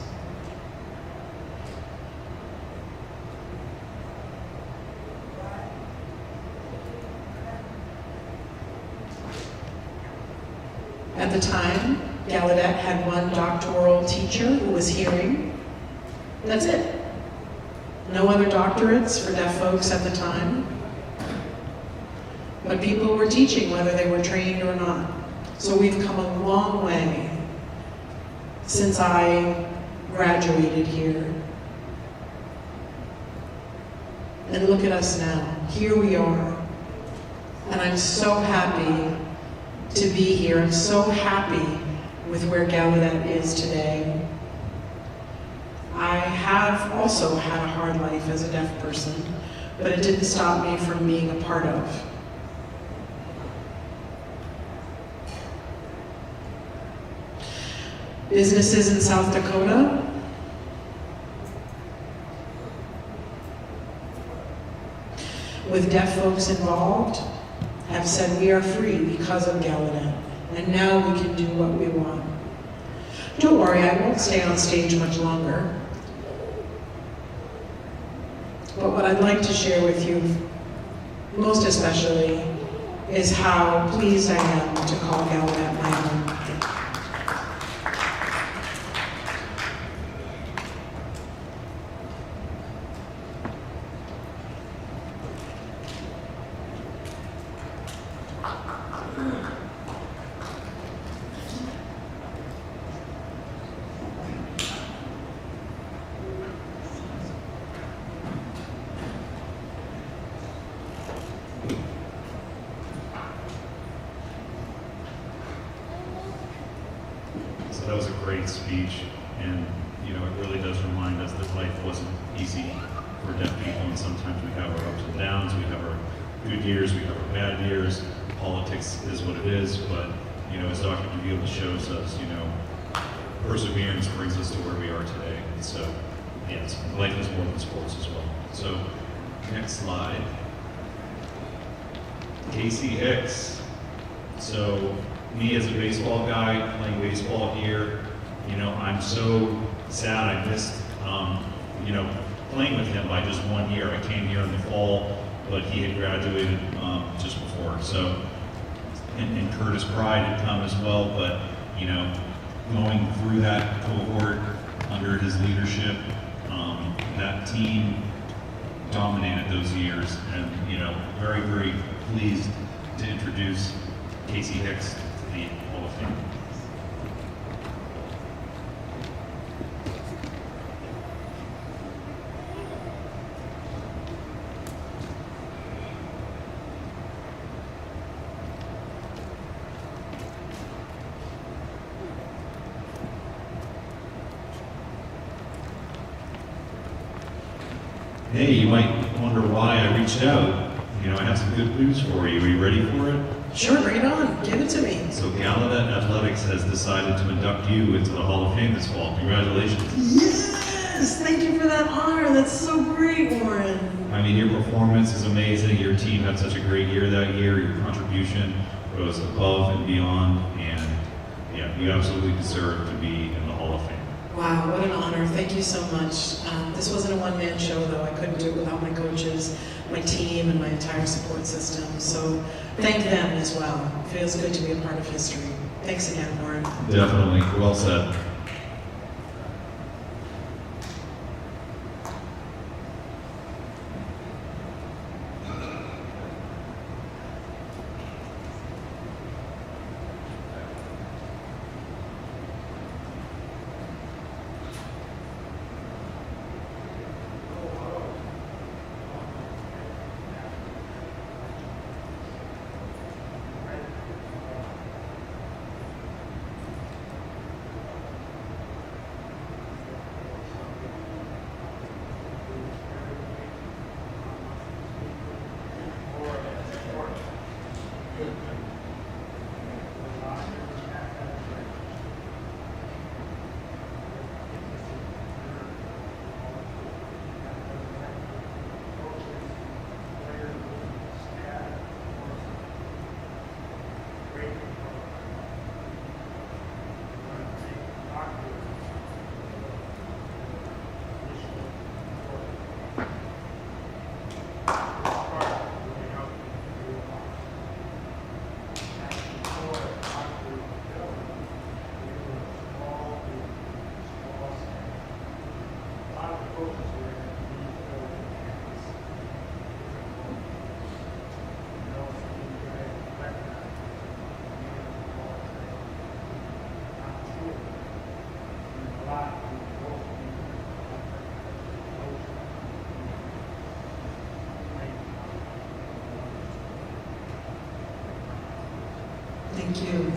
At the time, Gallaudet had 1 doctoral teacher who was hearing. That's it. No other doctorates for deaf folks at the time. But people were teaching whether they were trained or not. So we've come a long way since I graduated here. And look at us now. Here we are. And I'm so happy to be here. I'm so happy with where Gallaudet is today. I have also had a hard life as a deaf person, but it didn't stop me from being a part of. Businesses in South Dakota with deaf folks involved have said we are free because of Gallaudet, and now we can do what we want. Don't worry, I won't stay on stage much longer. But what I'd like to share with you, most especially, is how pleased I am to call Gallaudet my home. that was a great speech, and you know, it really does remind us that life wasn't easy for deaf people, and sometimes we have our ups and downs, we have our good years, we have our bad years. Politics is what it is, but you know, as Dr. DeVille shows us, you know, perseverance brings us to where we are today. And so, yes, life is more than sports as well. So, next slide. Casey Hicks. So, me as a baseball guy playing baseball here, you know, I'm so sad I missed, you know, playing with him by just 1 year. I came here in the fall, but he had graduated just before. So, and Curtis Pride had come as well, but, you know, going through that cohort under his leadership, that team dominated those years, and, you know, very, very pleased to introduce Casey Hicks to the Hall of Fame. Hey, you might wonder why I reached out. You know, I have some good news for you. Are you ready for it? Sure, bring it on. Give it to me. So Gallaudet Athletics has decided to induct you into the Hall of Fame this fall. Congratulations. Yes! Thank you for that honor. That's so great, Warren. I mean, your performance is amazing. Your team had such a great year that year. Your contribution was above and beyond. And yeah, you absolutely deserve to be in the Hall of Fame. Wow, what an honor. Thank you so much. This wasn't a one-man show, though. I couldn't do it without my coaches, my team, and my entire support system. So thank them as well. It feels good to be a part of history. Thanks again, Warren. Definitely. Well said. Thank you.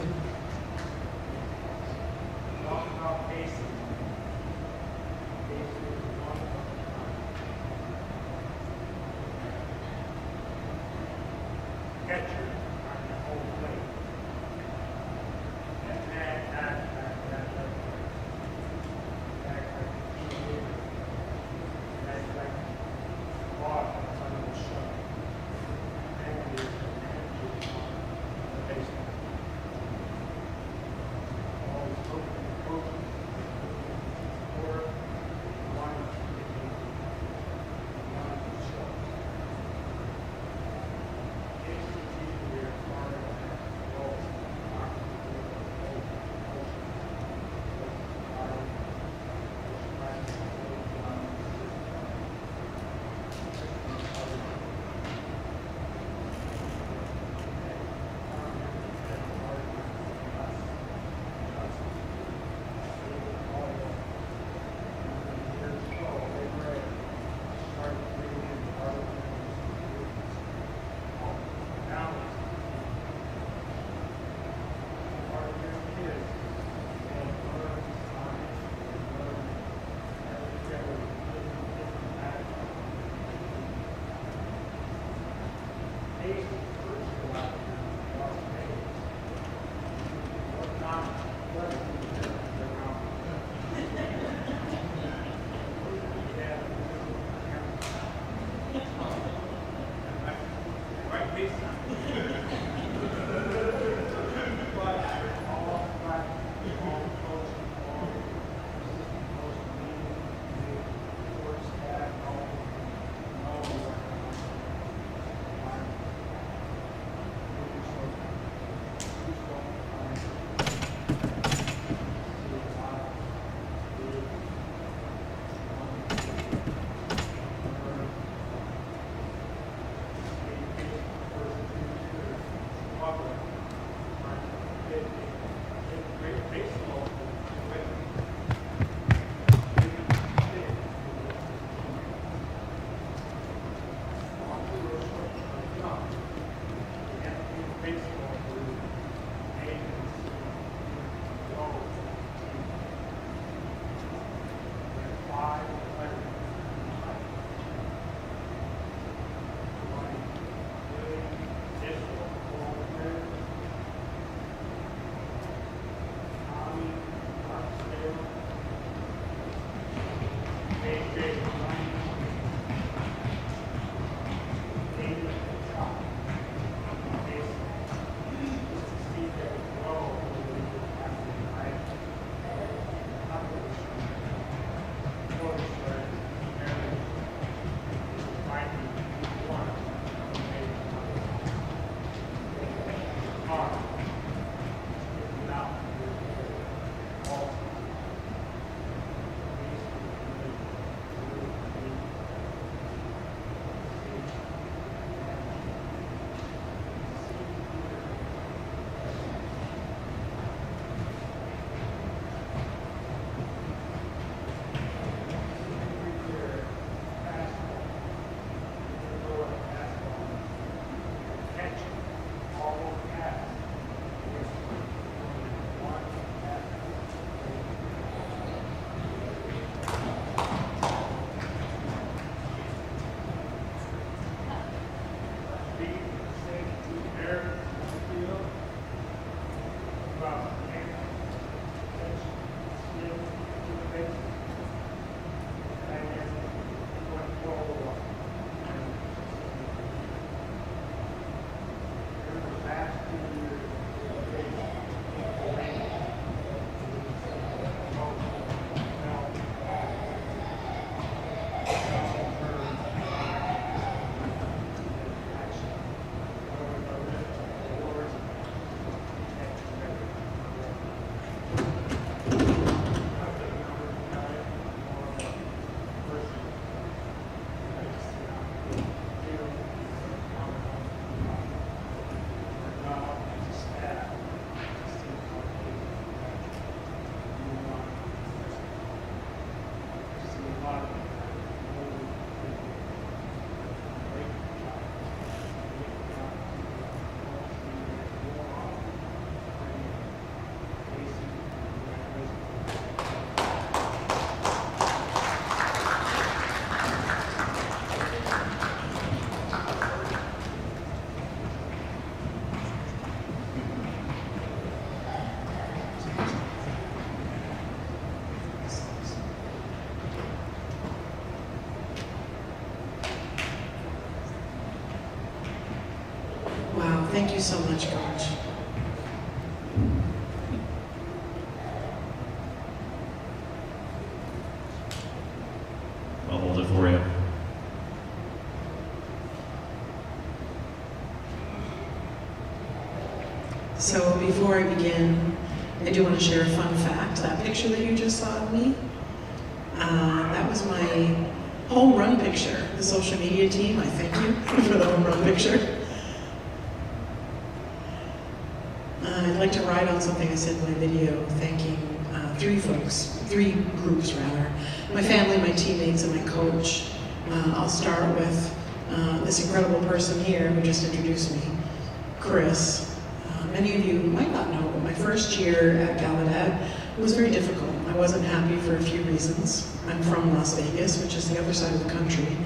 you so much, Coach. I'll hold it for you. So before I begin, I do want to share a fun fact. That picture that you just saw of me, that was my home run picture. The social media team, I thank you for the home run picture. I'd like to ride on something I said in my video, thanking three groups rather. My family, my teammates, and my coach. I'll start with this incredible person here who just introduced me, Chris. Many of you might not know, but my first year at Gallaudet was very difficult. I wasn't happy for a few reasons. I'm from Las Vegas, which is the other side of the country.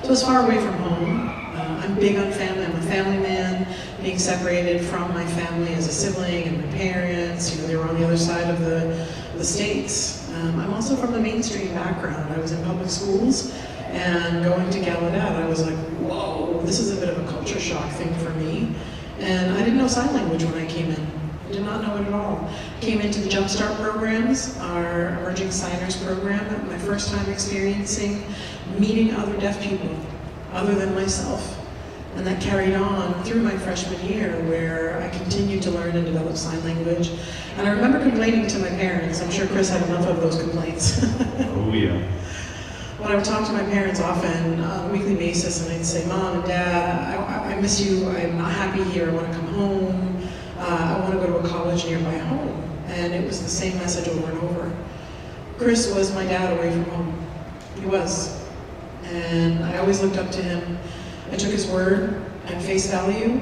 So it's far away from home. I'm big on family. I'm a family man. Being separated from my family as a sibling and my parents, they were on the other side of the states. I'm also from a mainstream background. I was in public schools, and going to Gallaudet, I was like, whoa, this is a bit of a culture shock thing for me. And I didn't know sign language when I came in. I did not know it at all. Came into the Jumpstart programs, our Emerging Signers program, my first time experiencing meeting other deaf people, other than myself. And that carried on through my freshman year, where I continued to learn and develop sign language. And I remember complaining to my parents. I'm sure Chris had enough of those complaints. Oh yeah. When I would talk to my parents often on a weekly basis, and I'd say, Mom and Dad, I miss you, I'm not happy here, I want to come home, I want to go to a college nearby home. And it was the same message over and over. Chris was my dad away from home. He was. And I always looked up to him. I took his word at face value,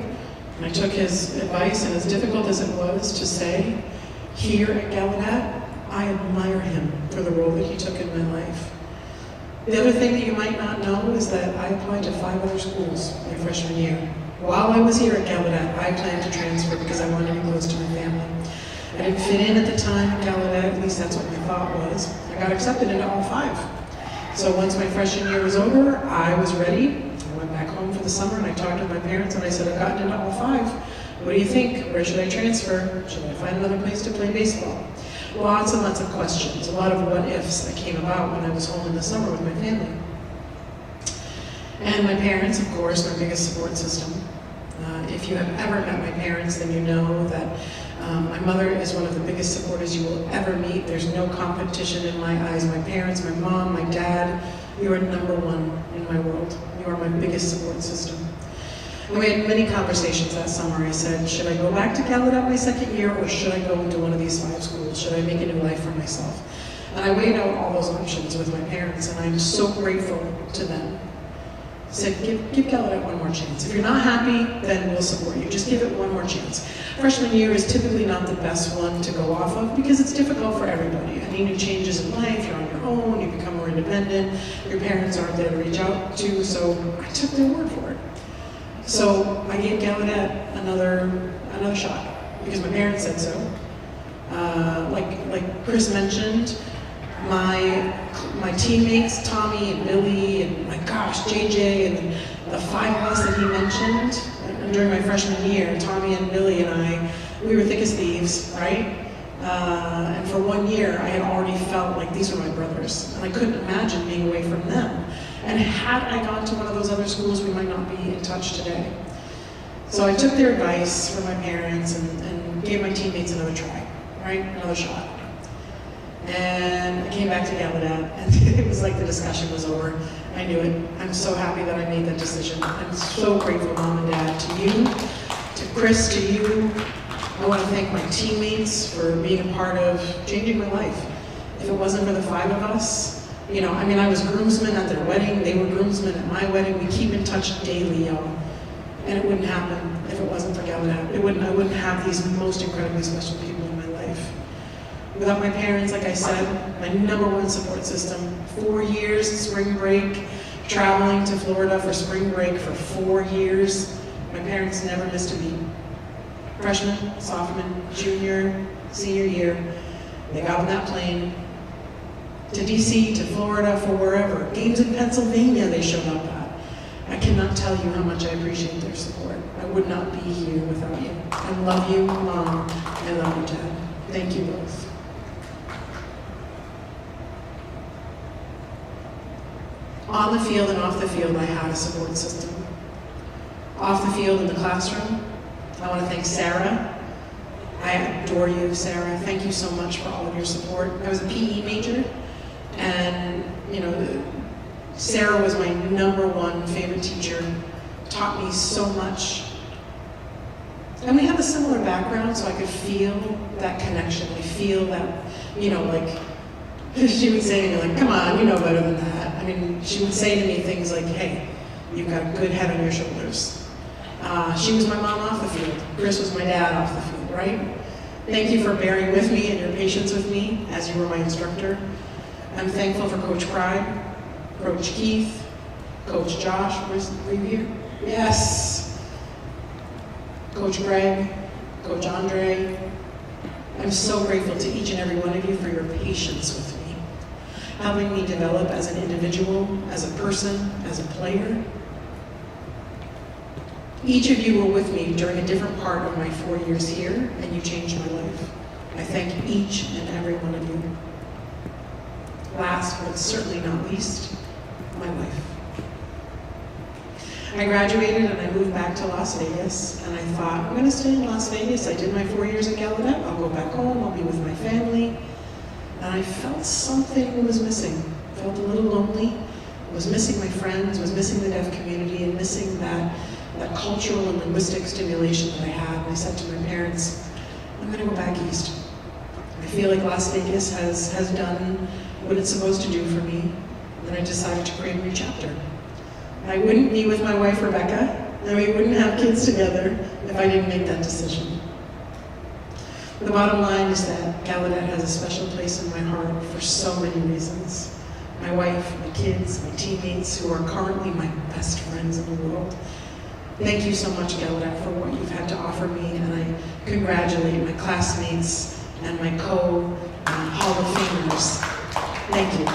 and I took his advice, and as difficult as it was to say, here at Gallaudet, I admire him for the role that he took in my life. The other thing that you might not know is that I applied to 5 other schools my freshman year. While I was here at Gallaudet, I planned to transfer because I wanted to be close to my family. I didn't fit in at the time at Gallaudet, at least that's what my thought was. I got accepted into all 5. So once my freshman year was over, I was ready. I went back home for the summer, and I talked to my parents, and I said, I've gotten into all 5. What do you think? Where should I transfer? Should I find another place to play baseball? Lots and lots of questions, a lot of what-ifs that came about when I was home in the summer with my family. And my parents, of course, my biggest support system. If you have ever met my parents, then you know that my mother is one of the biggest supporters you will ever meet. There's no competition in my eyes. My parents, my mom, my dad, you are number one in my world. You are my biggest support system. And we had many conversations that summer. I said, should I go back to Gallaudet my second year, or should I go into one of these 5 schools? Should I make a new life for myself? And I weighed out all those options with my parents, and I'm so grateful to them. I said, give Gallaudet one more chance. If you're not happy, then we'll support you. Just give it one more chance. Freshman year is typically not the best one to go off of because it's difficult for everybody. Any new changes in life, you're on your own, you become more independent, your parents aren't there to reach out to, so I took their word for it. So I gave Gallaudet another shot because my parents said so. Like Chris mentioned, my teammates, Tommy and Billy and my gosh, JJ and the 5 of us that he mentioned during my freshman year, Tommy and Billy and I, we were thick as thieves, right? And for 1 year, I had already felt like these were my brothers, and I couldn't imagine being away from them. And had I gone to one of those other schools, we might not be in touch today. So I took their advice from my parents and gave my teammates another try, right? Another shot. And I came back to Gallaudet, and it was like the discussion was over. I knew it. I'm so happy that I made that decision. I'm so grateful, Mom and Dad, to you, to Chris, to you. I want to thank my teammates for being a part of changing my life. If it wasn't for the 5 of us, I was groomsmen at their wedding, they were groomsmen at my wedding. We keep in touch daily, y'all. And it wouldn't happen if it wasn't for Gallaudet. I wouldn't have these most incredibly special people in my life. Without my parents, like I said, my number 1 support system. 4 years spring break, traveling to Florida for spring break for 4 years. My parents never missed a beat. Freshman, sophomore, junior, senior year, they got on that plane to DC, to Florida, for wherever. Games in Pennsylvania they showed up at. I cannot tell you how much I appreciate their support. I would not be here without you. I love you, Mom. I love you, Dad. Thank you both. On the field and off the field, I had a support system. Off the field in the classroom, I want to thank Sarah. I adore you, Sarah. Thank you so much for all of your support. I was a PE major, and Sarah was my #1 favorite teacher, taught me so much. And we have a similar background, so I could feel that connection. I feel that, she would say to me, like, come on, you know better than that. I mean, she would say to me things like, hey, you've got a good head on your shoulders. She was my mom off the field. Chris was my dad off the field, right? Thank you for bearing with me and your patience with me as you were my instructor. I'm thankful for Coach Pride, Coach Keith, Coach Josh. Were you here? Yes. Coach Greg, Coach Andre. I'm so grateful to each and every one of you for your patience with me, helping me develop as an individual, as a person, as a player. Each of you were with me during a different part of my 4 years here, and you changed my life. I thank each and every one of you. Last, but certainly not least, my wife. I graduated and I moved back to Las Vegas, and I thought, I'm going to stay in Las Vegas. I did my 4 years at Gallaudet. I'll go back home. I'll be with my family. And I felt something was missing. I felt a little lonely. I was missing my friends, was missing the deaf community, and missing that cultural and linguistic stimulation that I had. And I said to my parents, I'm going to go back east. I feel like Las Vegas has done what it's supposed to do for me. And then I decided to create a new chapter. I wouldn't be with my wife, Rebecca, and we wouldn't have kids together if I didn't make that decision. The bottom line is that Gallaudet has a special place in my heart for so many reasons. My wife, my kids, my teammates, who are currently my best friends in the world. Thank you so much, Gallaudet, for what you've had to offer me, and I congratulate my classmates and my Hall of Famers. Thank you.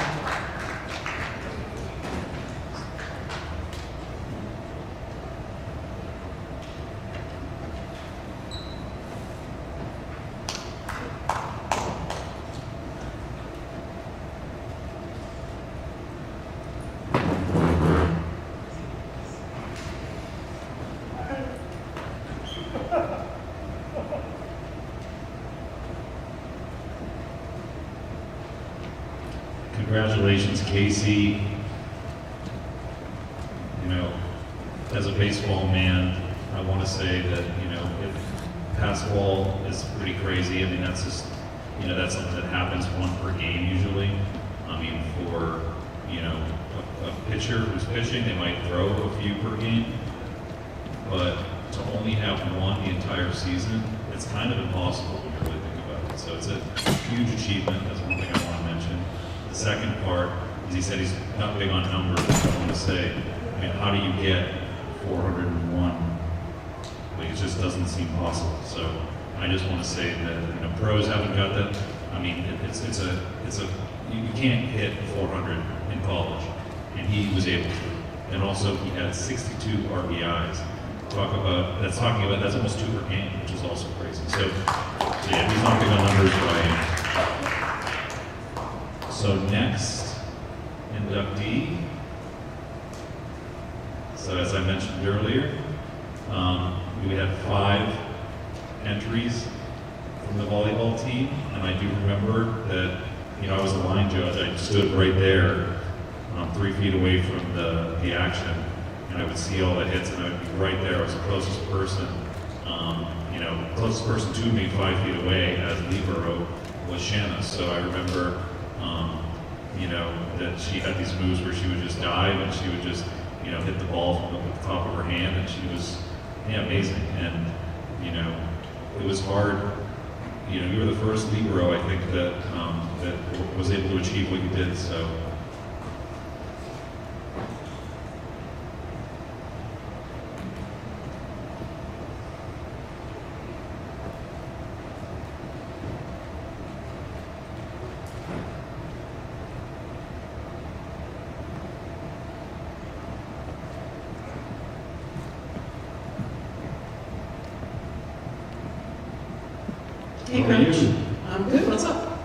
Congratulations, Casey. As a baseball man, I want to say that, pass ball is pretty crazy. I mean, that's just, that's something that happens 1 per game usually. I mean, for, a pitcher who's pitching, they might throw a few per game, but to only have 1 the entire season, it's kind of impossible when you really think about it. So it's a huge achievement. That's one thing I want to mention. The second part is he said he's not big on numbers. I want to say, how do you get 401? It just doesn't seem possible. So I just want to say that pros haven't got that. I mean, you can't hit 400 in college, and he was able to. And also, he had 62 RBIs. That's almost 2 per game, which is also crazy. So yeah, he's not big on numbers, but I am. So next, inductee. So as I mentioned earlier, we had 5 entries from the volleyball team, and I do remember that, I was a line judge. I stood right there, 3 feet away from the action, and I would see all the hits, and I would be right there. I was the closest person, closest person to me 5 feet away as libero was Shanna. So I remember, that she had these moves where she would just dive and she would just, hit the ball from the top of her hand, and she was, amazing. And, it was hard. You were the first libero, I think, that was able to achieve what you did. So. Hey, How are Coach. you? I'm good. What's up?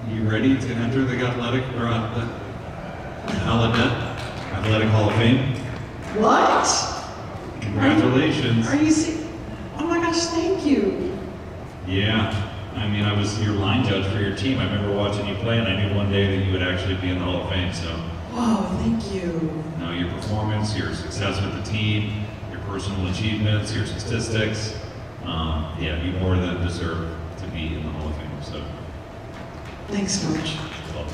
You ready to enter the Gallaudet Athletic Hall of Fame? What? Congratulations. Are you serious? Oh my gosh, thank you. Yeah. I mean, I was your line judge for your team. I remember watching you play, and I knew one day that you would actually be in the Hall of Fame. So, Whoa, thank you. now your performance, your success with the team, your personal achievements, your statistics, yeah, you more than deserve to be in the Hall of Fame. So, Thanks, Coach. well,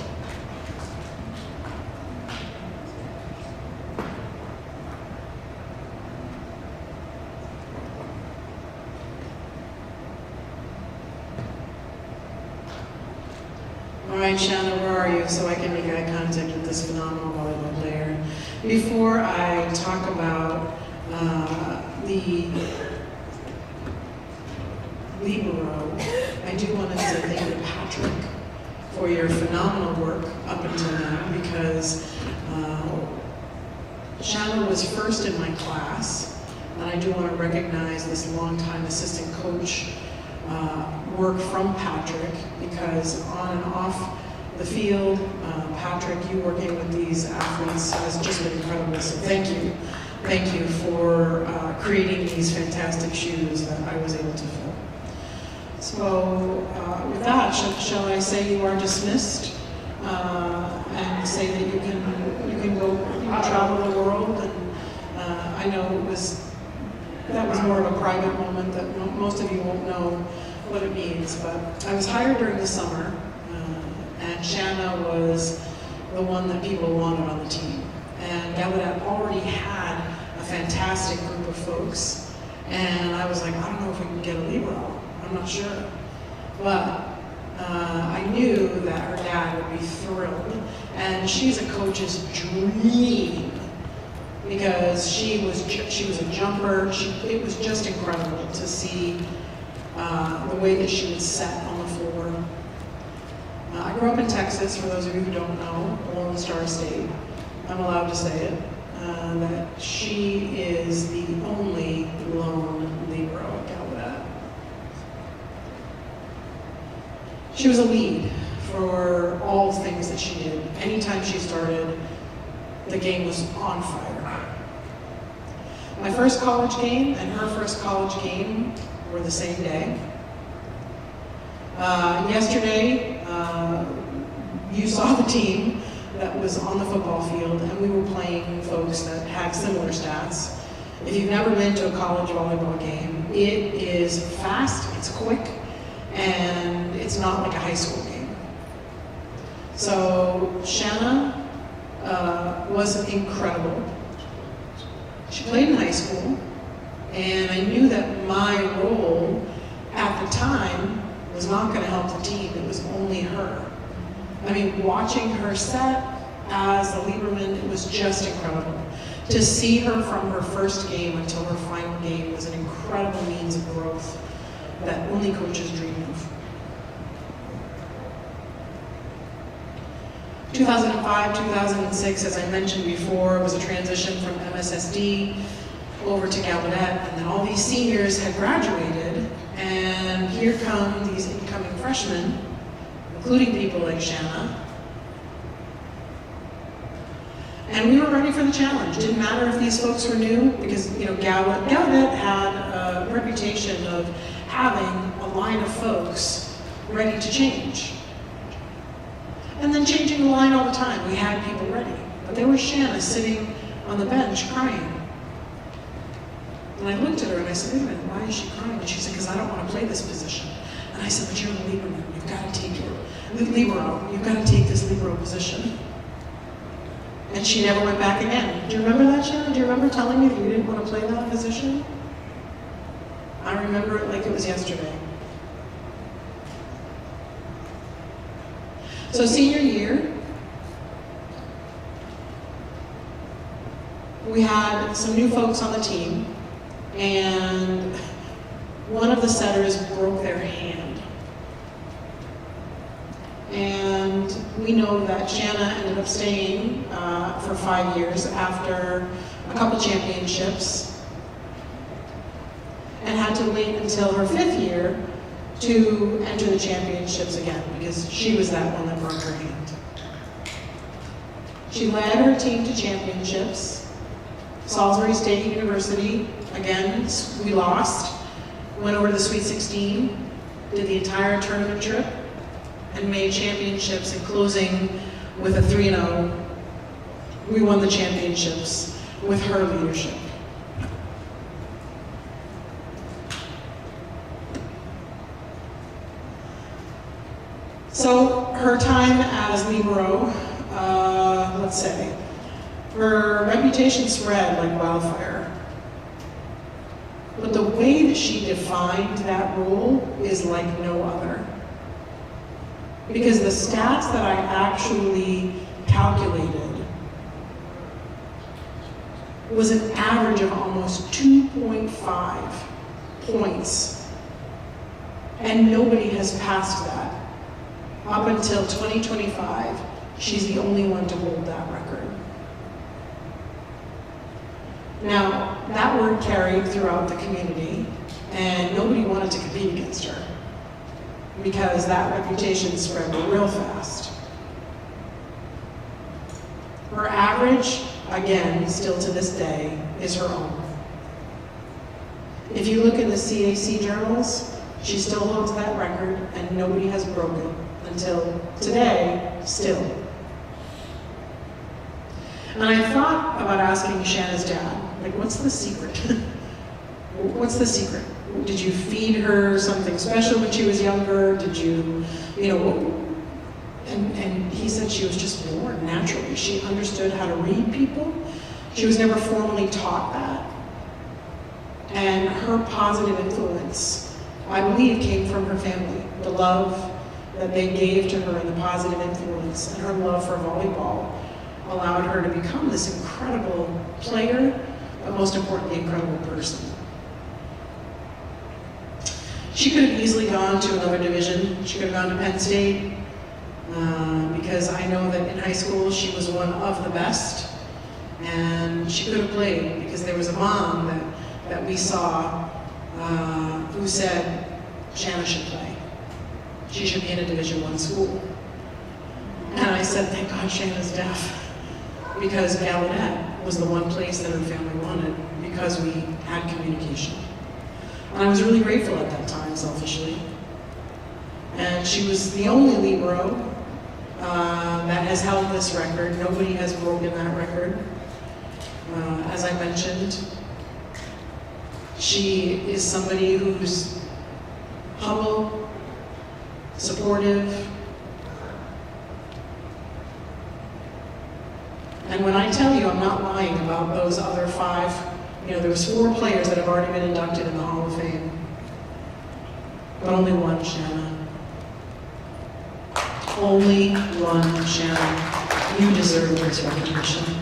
All right, Shanna, where are you? So I can make eye contact with this phenomenal volleyball player. Before I talk about the libero, I do want to say thank you to Patrick for your phenomenal work up until now, because Shanna was first in my class, and I do want to recognize this longtime assistant coach work from Patrick, because on and off the field, Patrick, you working with these athletes has just been incredible. So thank you. Thank you for creating these fantastic shoes that I was able to fill. So with that, shall I say you are dismissed and say that you can go travel the world? And I know that was more of a private moment that most of you won't know what it means, but I was hired during the summer, and Shanna was the one that people wanted on the team. And Gallaudet already had a fantastic group of folks, and I was like, I don't know if we can get a libero. I'm not sure. But I knew that her dad would be thrilled, and she's a coach's dream, because she was a jumper. It was just incredible to see the way that she would set on the floor. I grew up in Texas, for those of you who don't know, Lone Star State. I'm allowed to say it, that she is the only lone libero at Gallaudet. She was a lead for all things that she did. Anytime she started, the game was on fire. My first college game and her first college game were the same day. Yesterday, you saw the team that was on the football field, and we were playing folks that had similar stats. If you've never been to a college volleyball game, it is fast, it's quick, and it's not like a high school game. So Shanna was incredible. She played in high school, and I knew that my role at the time was not going to help the team. It was only her. I mean, watching her set as a Lieberman, it was just incredible. To see her from her first game until her final game was an incredible means of growth that only coaches dream of. 2005, 2006, as I mentioned before, was a transition from MSSD over to Gallaudet, and then all these seniors had graduated, and here come these incoming freshmen, including people like Shanna. And we were ready for the challenge. Didn't matter if these folks were new, because Gallaudet had a reputation of having a line of folks ready to change. And then changing the line all the time. We had people ready. But there was Shanna sitting on the bench crying. And I looked at her and I said, wait a minute, why is she crying? And she said, because I don't want to play this position. And I said, but you're a Lieberman. You've got to take it. Libero. You've got to take this libero position. And she never went back again. Do you remember that, Shanna? Do you remember telling me that you didn't want to play that position? I remember it like it was yesterday. So senior year, we had some new folks on the team, and one of the setters broke their hand. And we know that Shanna ended up staying for 5 years after a couple championships, and had to wait until her 5th year to enter the championships again because she was that one that broke her hand. She led her team to championships. Salisbury State University, again, we lost. Went over to the Sweet 16, did the entire tournament trip, and made championships, and closing with a 3-0. We won the championships with her leadership. So her time as libero, let's say, her reputation spread like wildfire. But the way that she defined that role is like no other. Because the stats that I actually calculated was an average of almost 2.5 points. And nobody has passed that. Up until 2025, she's the only one to hold that record. Now, that word carried throughout the community, and nobody wanted to compete against her because that reputation spread real fast. Her average, again, still to this day, is her own. If you look in the CAC journals, she still holds that record, and nobody has broken it until today, still. And I thought about asking Shanna's dad, like, what's the secret? What's the secret? Did you feed her something special when she was younger? Did you, and he said she was just born naturally. She understood how to read people. She was never formally taught that. And her positive influence, I believe, came from her family. The love that they gave to her and the positive influence and her love for volleyball allowed her to become this incredible player, but most importantly, incredible person. She could have easily gone to another division. She could have gone to Penn State, because I know that in high school she was one of the best, and she could have played because there was a mom that we saw who said, Shanna should play. She should be in a Division I school. And I said, thank God Shanna's deaf, because Gallaudet was the one place that her family wanted because we had communication. And I was really grateful at that time, selfishly. And she was the only libero that has held this record. Nobody has broken that record. As I mentioned, she is somebody who's humble, supportive, and when I tell you I'm not lying about those other 5, there was 4 players that have already been inducted in the Hall of Fame, but only one, Shanna. Only one, Shanna. You deserve this recognition.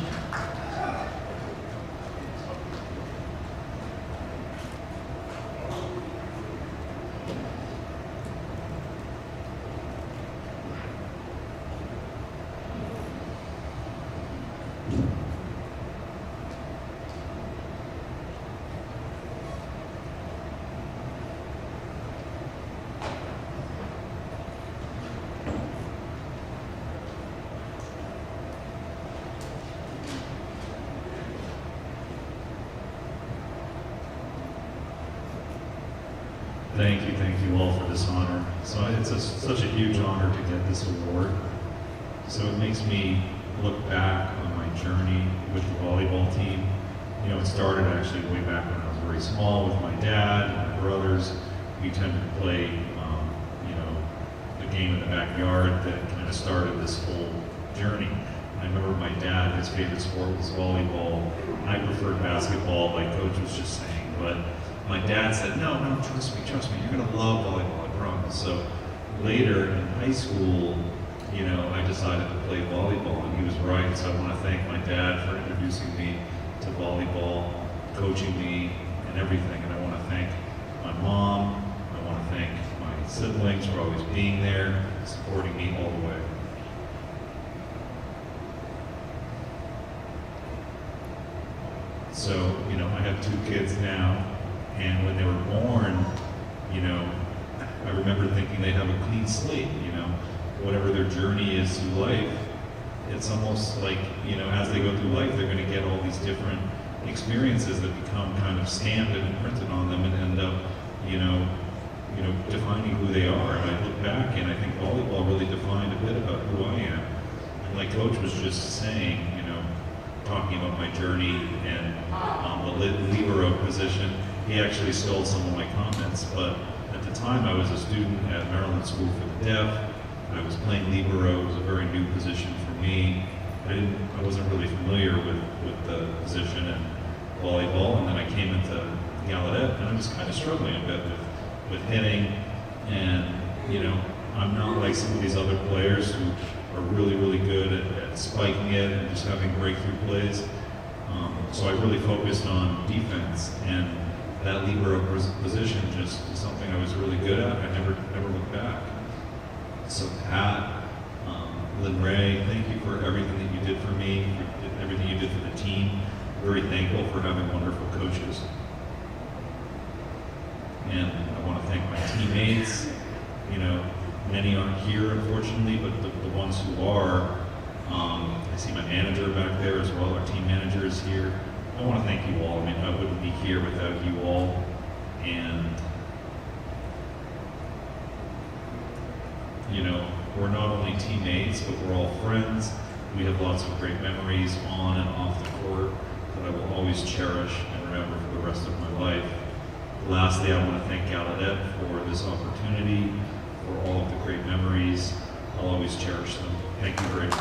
Thank you all for this honor. So it's such a huge honor to get this award. So it makes me look back on my journey with the volleyball team. It started actually way back when I was very small with my dad and my brothers. We tended to play, the game in the backyard that kind of started this whole journey. I remember my dad, his favorite sport was volleyball. I preferred basketball, like Coach was just saying, but my dad said, no, trust me, you're gonna love volleyball, I promise. So later in high school, I decided to play volleyball, and he was right. So I want to thank my dad for introducing me to volleyball, coaching me, and everything. And I want to thank my mom, I want to thank my siblings for always being there, supporting me all the way. So, I have 2 kids now. And when they were born, I remember thinking they have a clean slate, whatever their journey is through life. It's almost like, as they go through life, they're going to get all these different experiences that become kind of stamped and imprinted on them and end up, defining who they are. And I look back and I think volleyball really defined a bit about who I am. And like Coach was just saying, talking about my journey and the libero position, he actually stole some of my comments. But at the time, I was a student at Maryland School for the Deaf. I was playing libero. It was a very new position for me. I wasn't really familiar with the position in volleyball, and then I came into Gallaudet, and I was kind of struggling a bit with hitting, and I'm not like some of these other players who are really, really good at spiking it and just having breakthrough plays. So I really focused on defense, and that libero position just is something I was really good at. I never looked back. So Pat, Lynn Ray, thank you for everything that you did for me, for everything you did for the team. Very thankful for having wonderful coaches. And I want to thank my teammates. Many aren't here, unfortunately, but the ones who are, I see my manager back there as well. Our team manager is here. I want to thank you all. I wouldn't be here without you all. And, we're not only teammates, but we're all friends. We have lots of great memories on and off the court that I will always cherish and remember for the rest of my life. Lastly, I want to thank Gallaudet for this opportunity, for all of the great memories. I'll always cherish them. Thank you very much.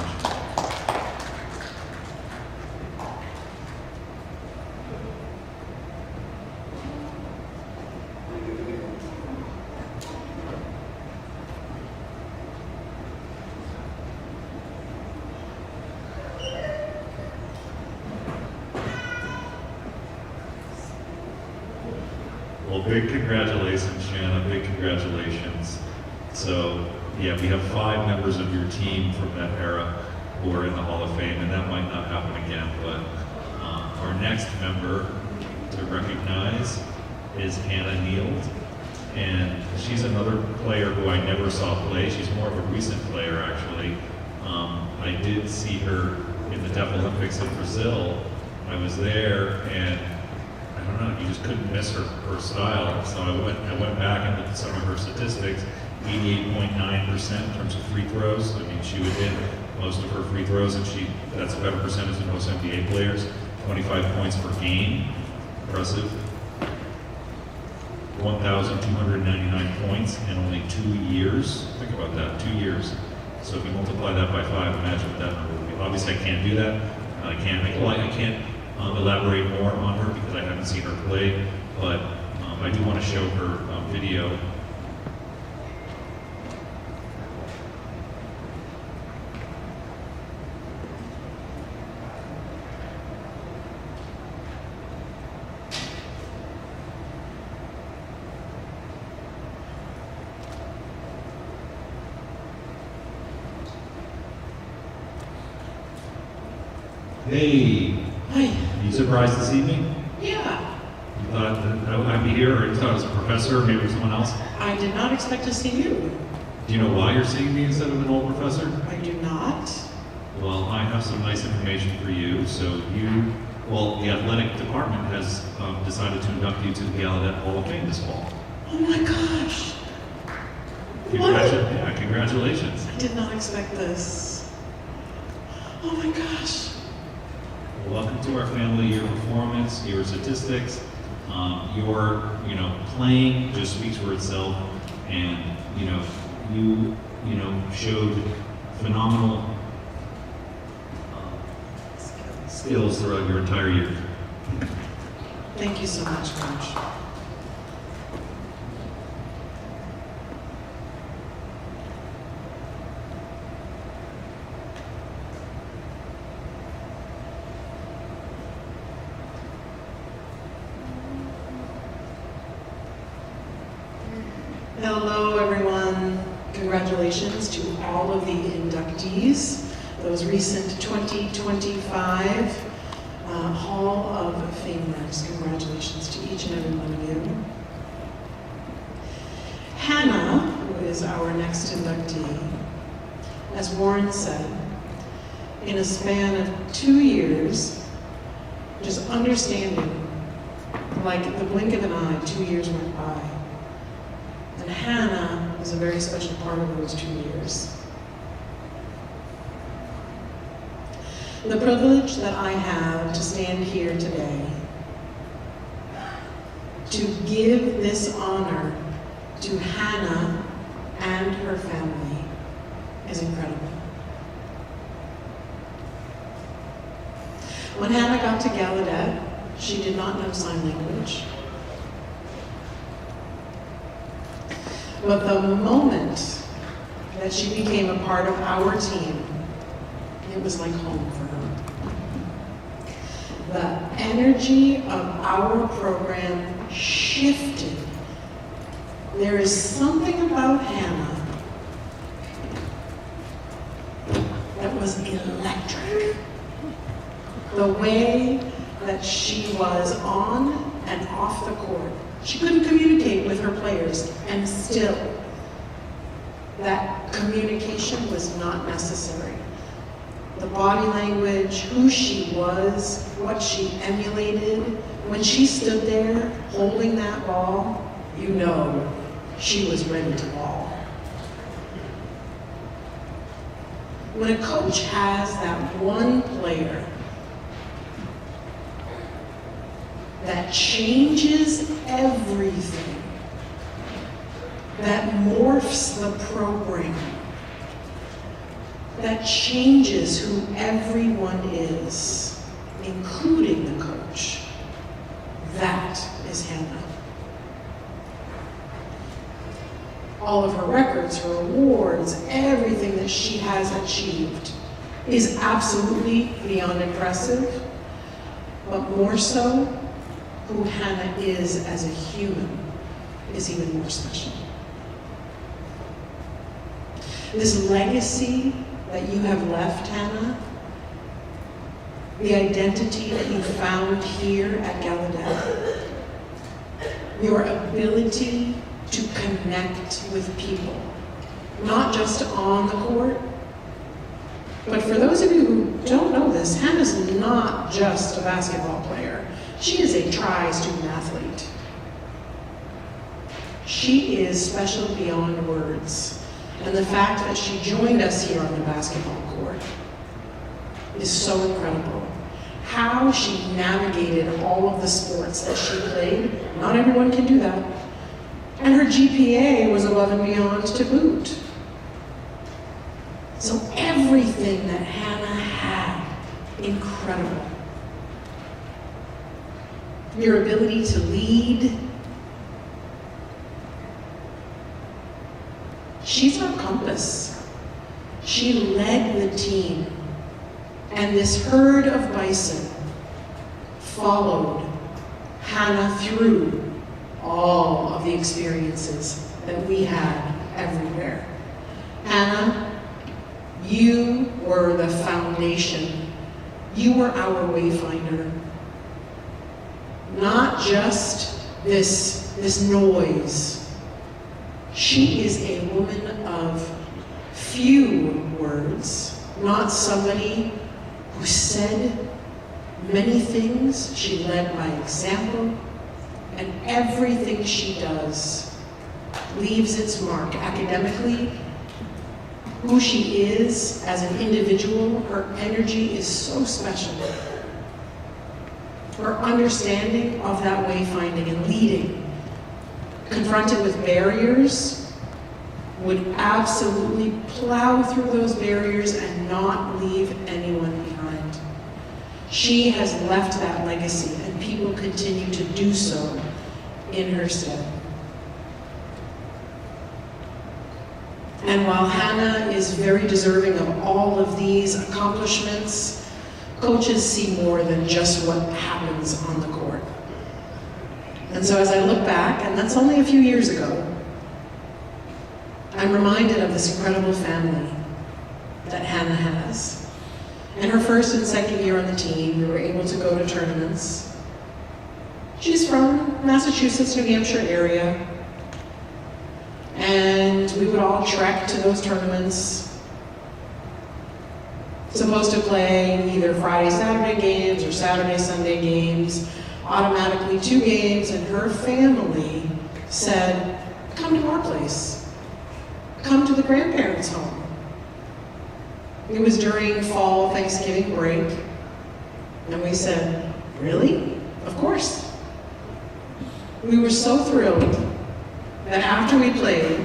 Well, big congratulations, Shanna, big congratulations. So, yeah, we have 5 members of your team from that era who are in the Hall of Fame, and that might not happen again, but our next member to recognize is Hannah Neild, and she's another player who I never saw play. She's more of a recent player, actually. I did see her in the Deaf Olympics in Brazil. I was there, and I don't know, you just couldn't miss her style. So I went back and looked at some of her statistics. 88.9% in terms of free throws. She would hit most of her free throws, and that's a better percentage than most NBA players. 25 points per game, impressive. 1,299 points in only 2 years. Think about that, 2 years. So if you multiply that by 5, imagine what that number would be. Obviously, I can't do that. I can't elaborate more on her because I haven't seen her play, but I do want to show her video. Hey. Hi. Are you surprised to see me? Yeah. You thought that I'd be here, or you thought I was a professor, or maybe it was someone else? I did not expect to see you. Do you know why you're seeing me instead of an old professor? I do not. Well, I have some nice information for you. The athletic department has decided to induct you to the Gallaudet Hall of Fame this fall. Oh my gosh. Yeah, congratulations. I did not expect this. Oh my gosh. Welcome to our family. Your performance, your statistics, your playing just speaks for itself, and you showed phenomenal skills throughout your entire year. Thank you so much, Coach. Hello, everyone. Congratulations to all of the inductees, those recent 2025 Hall of Famers. Congratulations to each and every one of you. Hannah, who is our next inductee, as Warren said, in a span of 2 years, just understanding, like the blink of an eye, 2 years went by. And Hannah was a very special part of those 2 years. The privilege that I have to stand here today to give this honor to Hannah and her family is incredible. When Hannah got to Gallaudet, she did not know sign language. But the moment that she became a part of our team, it was like home for her. The energy of our program shifted. There is something about Hannah that was electric. The way that she was on and off the court. She couldn't communicate with her players, and still, that communication was not necessary. The body language, who she was, what she emulated. When she stood there holding that ball, you know she was ready to ball. When a coach has that one player that changes everything, that morphs the program, that changes who everyone is, including the coach, that is Hannah. All of her records, her awards, everything that she has achieved is absolutely beyond impressive, but more so, who Hannah is as a human is even more special. This legacy that you have left, Hannah, the identity that you found here at Gallaudet, your ability to connect with people, not just on the court, but for those of you who don't know this, Hannah's not just a basketball player. She is a tri-student athlete. She is special beyond words. And the fact that she joined us here on the basketball court is so incredible. How she navigated all of the sports that she played, not everyone can do that. And her GPA was above and beyond to boot. So everything that Hannah had, incredible. Your ability to lead. She's our compass. She led the team. And this herd of bison followed Hannah through all of the experiences that we had everywhere. Hannah, you were the foundation. You were our wayfinder. Not just this noise. She is a woman of few words, not somebody who said many things. She led by example, and everything she does leaves its mark academically. Who she is as an individual, her energy is so special. Her understanding of that wayfinding and leading, confronted with barriers, would absolutely plow through those barriers and not leave anyone behind. She has left that legacy, and people continue to do so in her stead. And while Hannah is very deserving of all of these accomplishments, coaches see more than just what happens on the court. And so as I look back, and that's only a few years ago, I'm reminded of this incredible family that Hannah has. In her first and second year on the team, we were able to go to tournaments. She's from Massachusetts, New Hampshire area. And we would all trek to those tournaments, supposed to play either Friday, Saturday games or Saturday, Sunday games, automatically 2 games, and her family said, come to our place, come to the grandparents' home. It was during fall Thanksgiving break, and we said, really? Of course. We were so thrilled that after we played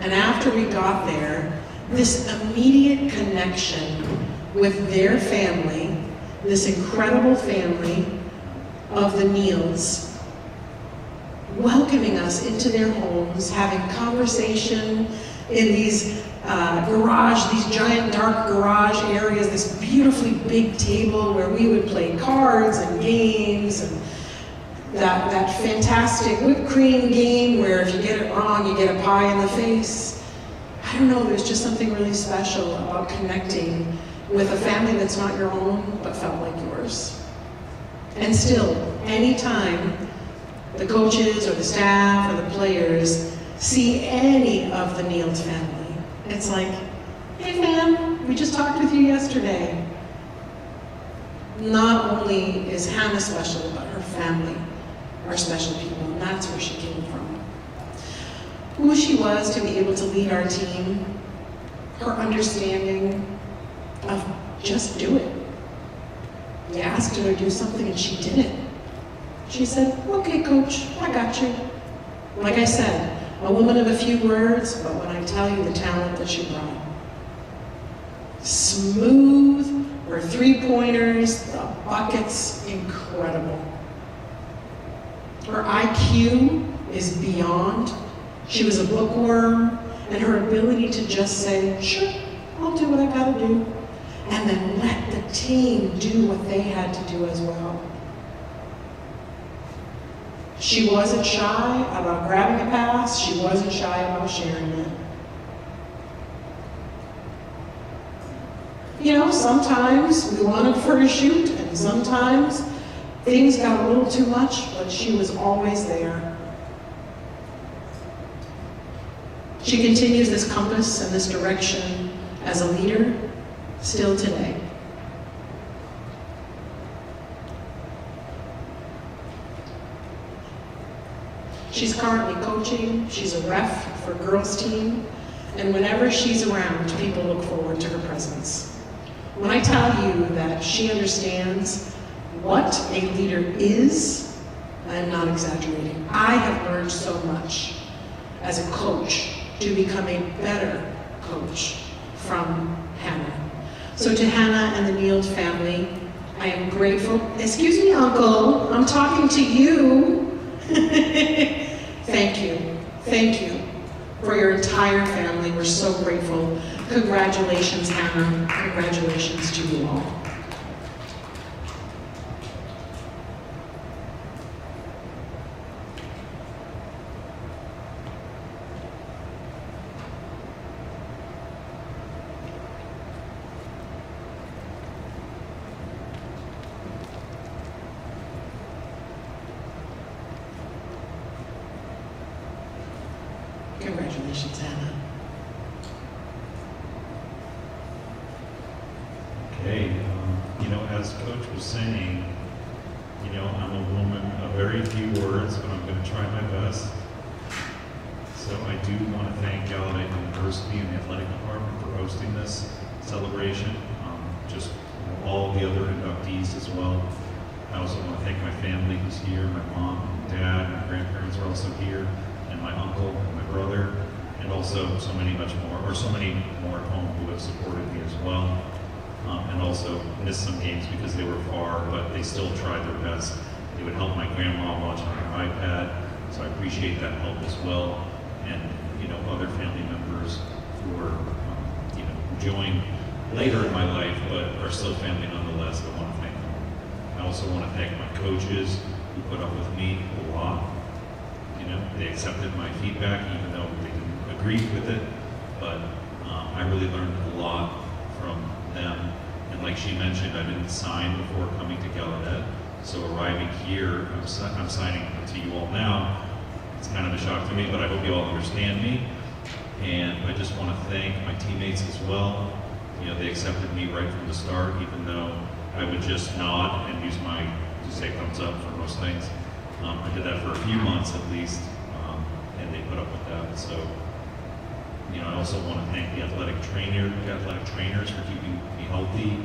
and after we got there, this immediate connection with their family, this incredible family of the Neals, welcoming us into their homes, having conversation in these these giant dark garage areas, this beautifully big table where we would play cards and games, and that fantastic whipped cream game where if you get it wrong, you get a pie in the face. I don't know, there's just something really special about connecting with a family that's not your own, but felt like yours. And still, anytime the coaches or the staff or the players see any of the Neals family, it's like, hey fam, we just talked with you yesterday. Not only is Hannah special, but her family are special people, and that's where she came from. Who she was to be able to lead our team, her understanding of just do it. You asked her to do something and she did it. She said, okay coach, I got you. Like I said, a woman of a few words, but when I tell you the talent that she brought. Smooth, her 3-pointers, the buckets, incredible. Her IQ is beyond. She was a bookworm, and her ability to just say, sure, I'll do what I gotta do, and then let the team do what they had to do as well. She wasn't shy about grabbing a pass. She wasn't shy about sharing it. You know, sometimes we wanted her to shoot, and sometimes things got a little too much, but she was always there. She continues this compass and this direction as a leader still today. She's currently coaching, she's a ref for girls team, and whenever she's around, people look forward to her presence. When I tell you that she understands what a leader is, I am not exaggerating. I have learned so much as a coach to become a better coach from Hannah. So to Hannah and the Neals family, I am grateful. Excuse me, Uncle, I'm talking to you. Thank you for your entire family. We're so grateful. Congratulations, Hannah. Congratulations to you all. Congratulations, Hannah. Okay, as Coach was saying, I'm a woman of very few words, but I'm going to try my best. So I do want to thank Gallaudet University and the athletic department for hosting this celebration. All the other inductees as well. I also want to thank my family who's here, my mom and dad, my grandparents are also here, and my uncle and my brother, and also so many more at home who have supported me as well. And also missed some games because they were far, but they still tried their best. They would help my grandma watch on her iPad, so I appreciate that help as well. And other family members who are joined later in my life, but are still family nonetheless. I want to thank them. I also want to thank my coaches who put up with me a lot. They accepted my feedback even though they didn't agree with it, but I really learned a lot from them. And like she mentioned, I didn't sign before coming to Gallaudet, so arriving here, I'm signing to you all now. It's kind of a shock to me, but I hope you all understand me. And I just want to thank my teammates as well. You know, they accepted me right from the start, even though I would just nod and use just say thumbs up for most things. I did that for a few months at least, and they put up with that. So, you know, I also want to thank the athletic trainers for keeping me healthy.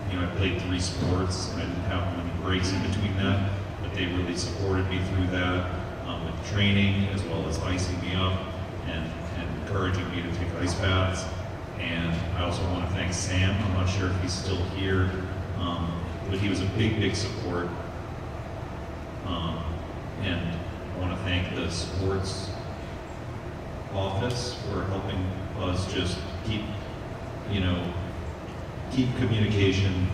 You know, I played 3 sports, and I didn't have many breaks in between that, but they really supported me through that with training, as well as icing me up and encouraging me to take ice baths. And I also want to thank Sam. I'm not sure if he's still here, but he was a big support. And I want to thank the sports office for helping us just keep communication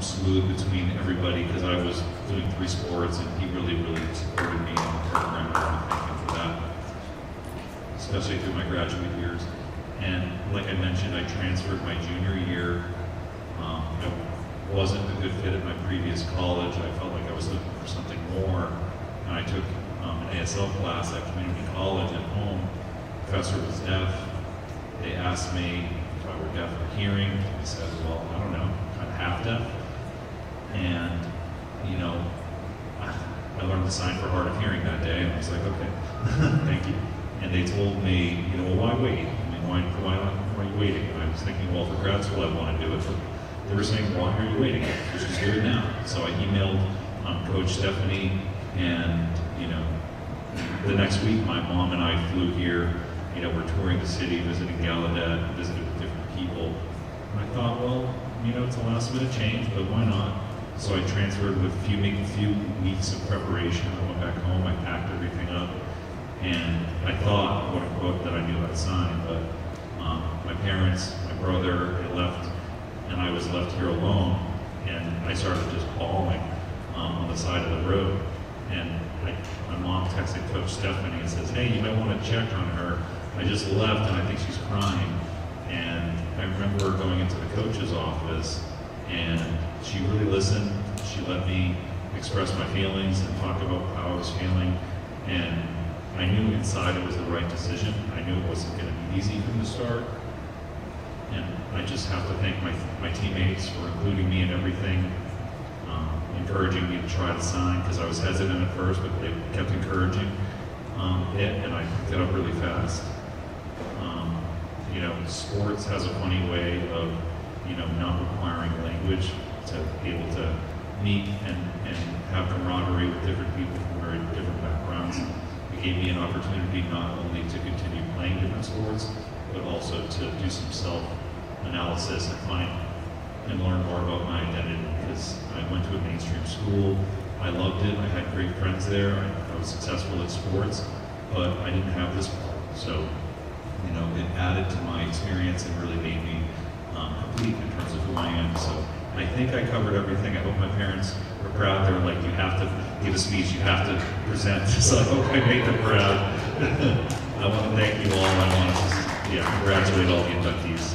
smooth between everybody, because I was doing 3 sports and he really supported me in the program. I want to thank him for that, especially through my graduate years. And like I mentioned, I transferred my junior year. I wasn't a good fit at my previous college. I felt like I was looking for something more. And I took an ASL class at community college at home. The professor was deaf. They asked me if I were deaf or hearing. I said, well, I don't know, kind of half deaf. And, you know, I learned the sign for hard of hearing that day, and I was like, okay, thank you. And they told me, you know, well, why wait? I mean, why are you waiting? And I was thinking, well, for grad school, I want to do it. But they were saying, why are you waiting? Just do it now. So I emailed Coach Stephanie, and, you know, the next week, my mom and I flew here. You know, we're touring the city, visiting Gallaudet, visiting with different people. And I thought, well, you know, it's a last minute change, but why not? So I transferred with a few weeks of preparation. I went back home, I packed everything up, and I thought, quote unquote, that I knew how to sign, but my parents, my brother, they left, and I was left here alone, and I started just bawling on the side of the road. And my mom texted Coach Stephanie and says, hey, you might want to check on her. I just left and I think she's crying. And I remember going into the coach's office, and she really listened. She let me express my feelings and talk about how I was feeling. And I knew inside it was the right decision. I knew it wasn't going to be easy from the start. And I just have to thank my teammates for including me in everything, encouraging me to try to sign, because I was hesitant at first, but they kept encouraging it, and I picked it up really fast. You know, sports has a funny way of, you know, not requiring language to be able to meet and have camaraderie with different people from very different backgrounds. It gave me an opportunity not only to continue playing different sports, but also to do some self-analysis and find and learn more about my identity, because I went to a mainstream school. I loved it. I had great friends there. I was successful at sports, but I didn't have this part. So, you know, it added to my experience and really made me complete in terms of who I am. So I think I covered everything. I hope my parents were proud. They were like, you have to give a speech, you have to present. So I hope I made them proud. I want to thank you all. I want to congratulate all the inductees.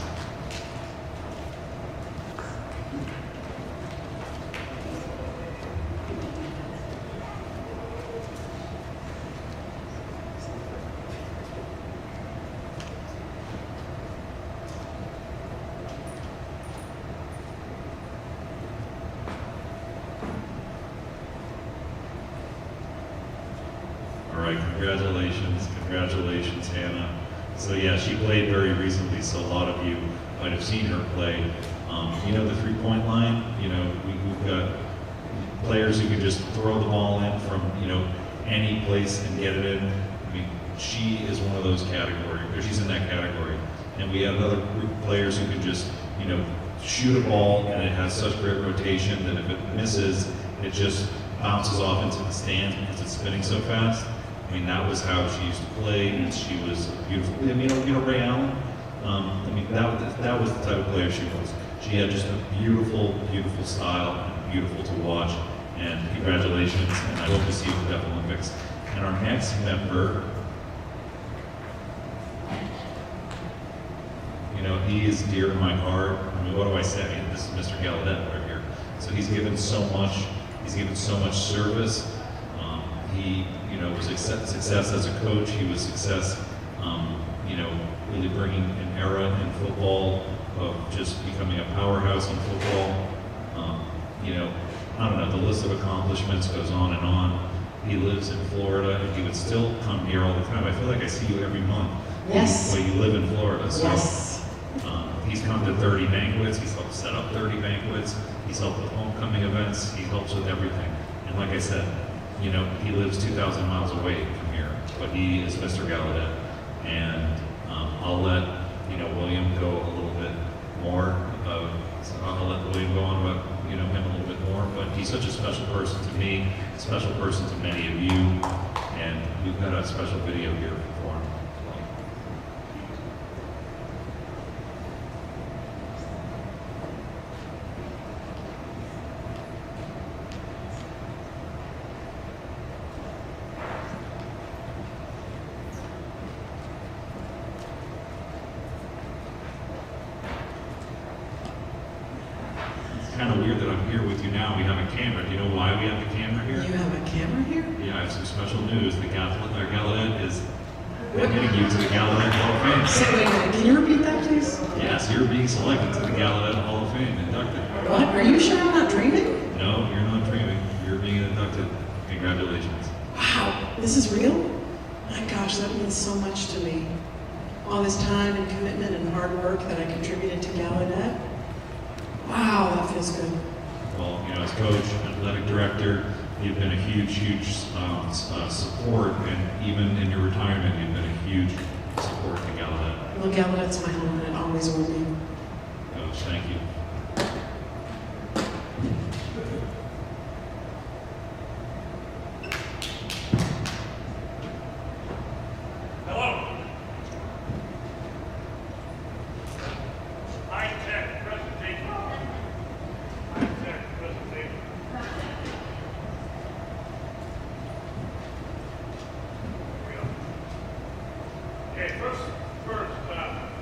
Congratulations, Hannah. So yeah, she played very recently, so a lot of you might have seen her play. You know, the three-point line, you know, we've got players who can just throw the ball in from, you know, any place and get it in. I mean, she is one of those categories, or she's in that category. And we have another group of players who can just, you know, shoot a ball, and it has such great rotation that if it misses, it just bounces off into the stands because it's spinning so fast. I mean, that was how she used to play, and she was beautiful. I mean, you know Ray Allen? I mean, that was the type of player she was. She had just a beautiful, beautiful style, and beautiful to watch. And congratulations, and I hope to see you at the Deaf Olympics. And our next member, you know, he is dear to my heart. I mean, what do I say? This is Mr. Gallaudet right here. So he's given so much. He's given so much service. He, you know, was success as a coach. He was success, really bringing an era in football of just becoming a powerhouse in football. I don't know, the list of accomplishments goes on and on. He lives in Florida, and he would still come here all the time. I feel like I see you every month. Yes. While you live in Florida. So, yes. He's come to 30 banquets. He's helped set up 30 banquets. He's helped with homecoming events. He helps with everything. And like I said, he lives 2,000 miles away from here, but he is Mr. Gallaudet. And I'll let William go a little bit more. I'll let William go on about him a little bit more. But he's such a special person to me, a special person to many of you, and we've got a special video here for him. Kind of weird that I'm here with you now. We have a camera. Do you know why we have the camera here? You have a camera here? Yeah, I have some special news. The Gallaudet is admitting you to the Gallaudet Hall of Fame. So wait a minute, can you repeat that, please? Yes, you're being selected to the Gallaudet Hall of Fame, inducted. What? Are you sure I'm not dreaming? No, you're not dreaming. You're being inducted. Congratulations. Wow, this is real? My gosh, that means so much to me. All this time and commitment and hard work that I contributed to Gallaudet. Wow, that feels good. Well, as coach, athletic director, you've been a huge support, and even in your retirement, you've been a huge support to Gallaudet. Well, Gallaudet's my home, and it always will be. Coach, thank you.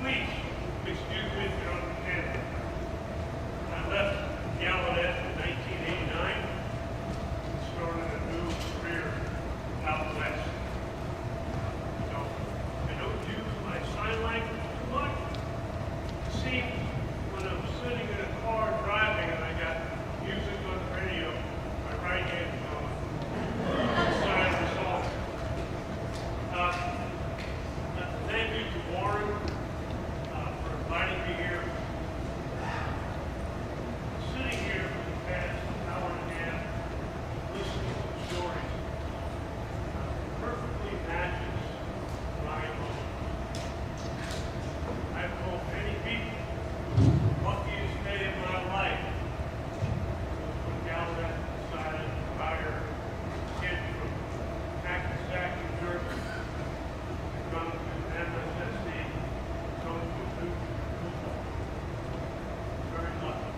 Please excuse me if you don't understand. I left Gallaudet in 1989 and started a new career out west. So I don't use my sign language too much. It seems when I'm sitting in a car driving and I got music on the radio, my right hand is on the side of the song. Thank you to Warren for inviting me here. Sitting here for the past hour and a half, listening to the stories, perfectly matches my own. I've told many people the luckiest day of my life was when Gallaudet decided to hire a kid from Hackensack, New Jersey, to come to MSSD, come to Duke football. Very lucky.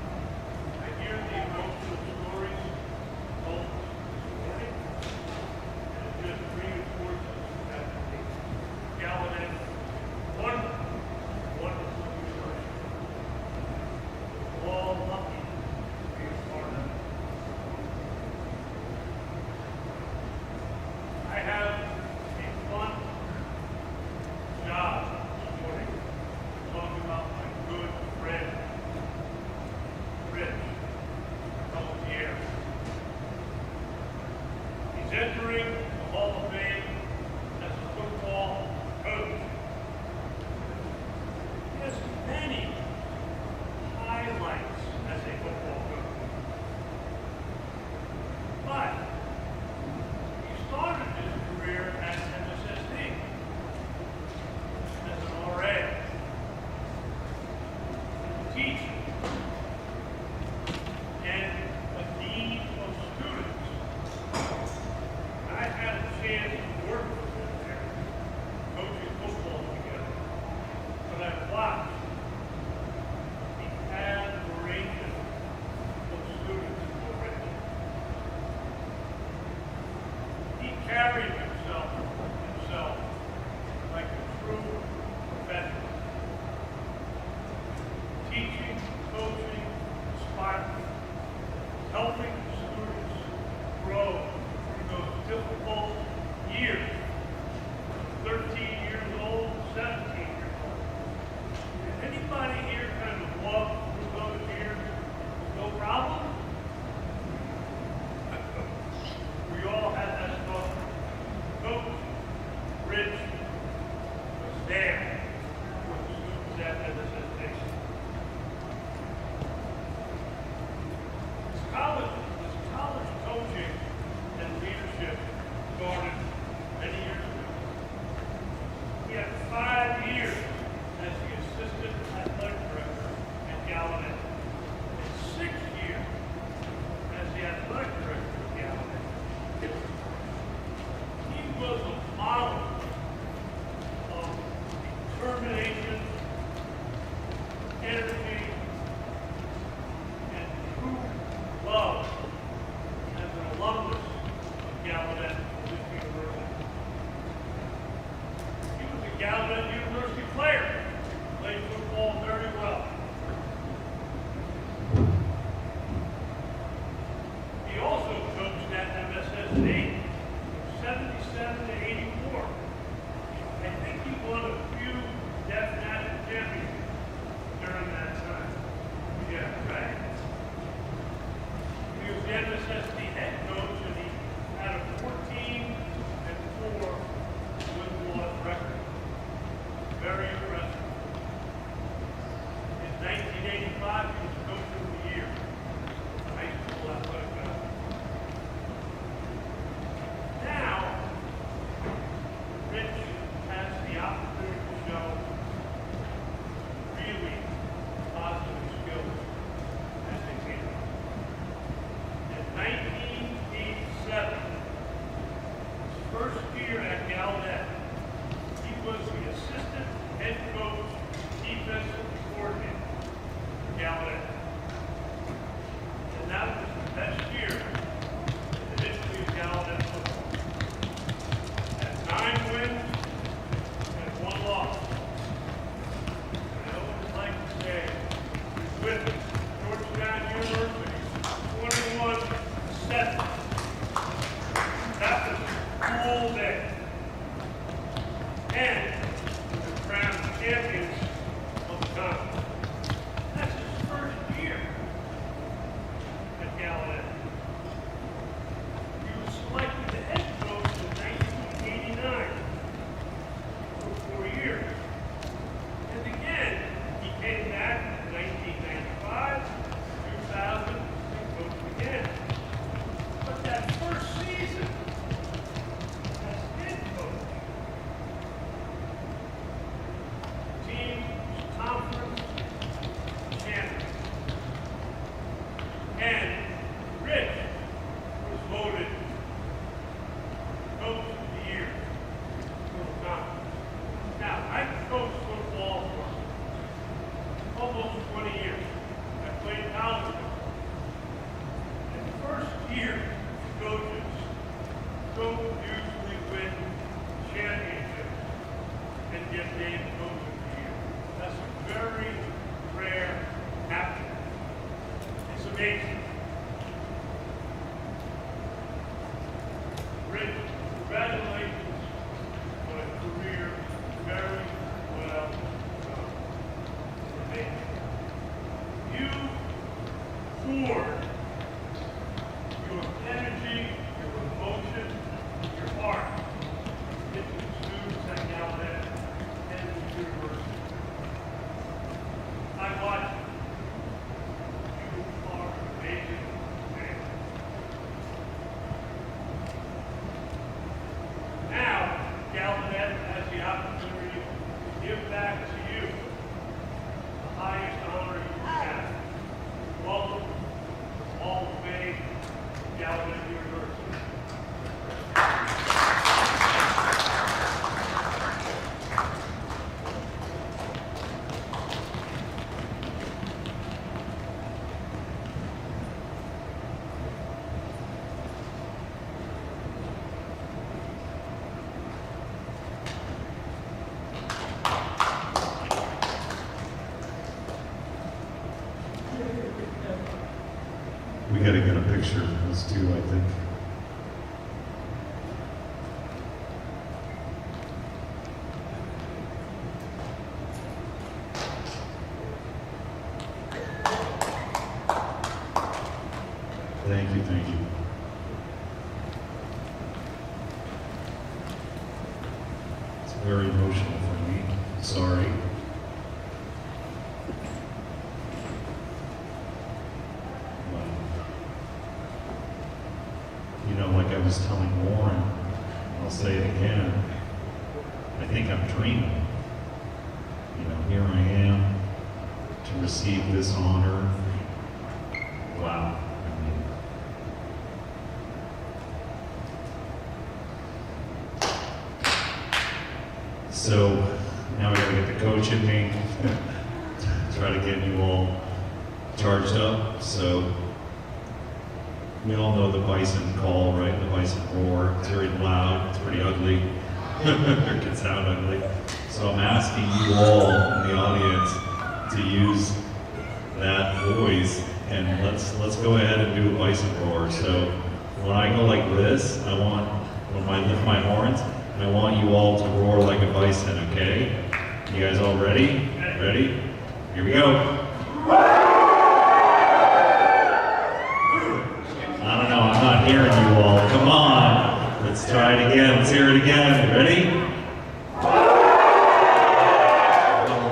I hear the emotional stories told this morning, and it just reinforces that Gallaudet is wonderful, wonderful university. We're all lucky to be a part of it. I have a fun job this morning talking about my good friend, Rich Gallaudet. He's entering the Hall of Fame as a football coach. He has many highlights as a football coach. But he started his career at MSSD as an RA, a teacher, and a dean of students. I University, 21-7. That was a cool day. And the crowned champions of the conference. That's his first year at Gallaudet. He was selected the head coach in 1989 for 4 years. And again, he came back in 1995, 2000, and coached again. But that first season, as head coach, team was conference champion. And Rich was voted coach of the year for the conference. Now, I coached football for almost 20 years. I played college football. And the first year, coaches don't usually win championships and get named coach of the year. That's a very rare happening. It's amazing. Rich, congratulations on a career very well done. Amazing. You poured your energy, your emotion, your heart into the students at Gallaudet and the university. I watched you. You are an amazing man. Now, Gallaudet has the opportunity to give back to you the highest honor you can have. Welcome to the Hall of Fame, Gallaudet University. We gotta get a picture of those two, I think. Thank you, thank you. It's very emotional for me. Sorry. You know, like I was telling Warren, and I'll say it again, I think I'm dreaming. You know, here I am to receive this honor. Wow. I mean, so now I gotta get the coach in me, try to get you all charged up. So we all know the bison call, right? The bison roar. It's very loud. It's pretty ugly. It can sound ugly. So I'm asking you all in the audience to use that voice, and let's go ahead and do a bison roar. So when I go like this, when I lift my horns, I want you all to roar like a bison. Okay? You guys all ready? Ready? Here we go. I'm not hearing you all. Come on. Let's try it again. Let's hear it again. Ready? All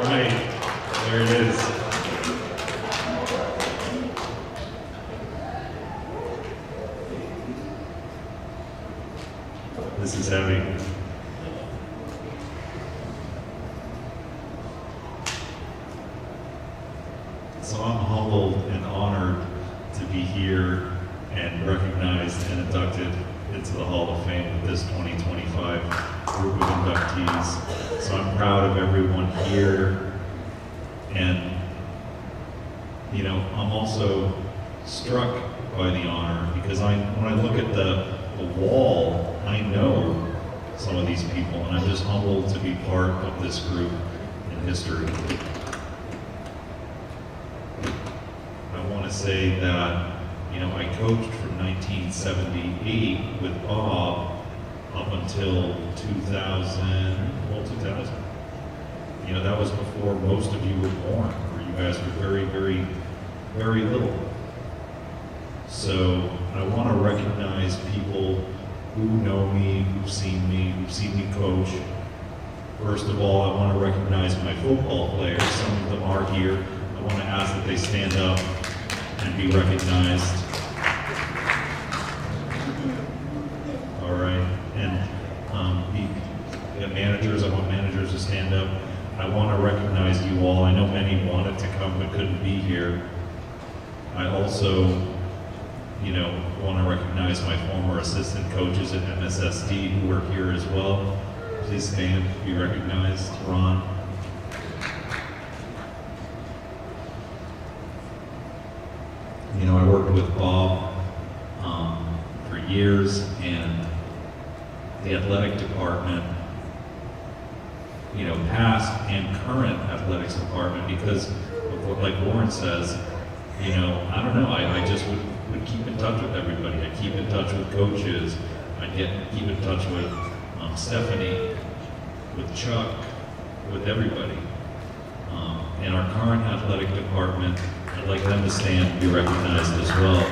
right. There it is. This is heavy. So I'm humbled and honored to be here and recognized and inducted into the Hall of Fame with this 2025 group of inductees. So I'm proud of everyone here, and you know, I'm also struck by the honor because when I look at the wall, I know some of these people, and I'm just humbled to be part of this group in history. I want to to say that, I coached from 1978 with Bob up until 2000. That was before most of you were born, or you guys were very, very, very little. So I want to recognize people who know me, who've seen me coach. First of all, I want to recognize my football players. Some of them are here. I want to ask that they stand up and be recognized. All right, and the managers, I want managers to stand up. I want to recognize you all. I know many wanted to come but couldn't be here. I also, want to recognize my former assistant coaches at MSSD who are here as well. Please stand, be recognized. Ron. I worked with Bob for years, and the athletic department, past and current athletics department, because of what, like Lauren says, I don't know, I just would keep in touch with everybody. I keep in touch with coaches. I keep in touch with Stephanie, with Chuck, with everybody. And our current athletic department, I'd like them to stand and be recognized as well.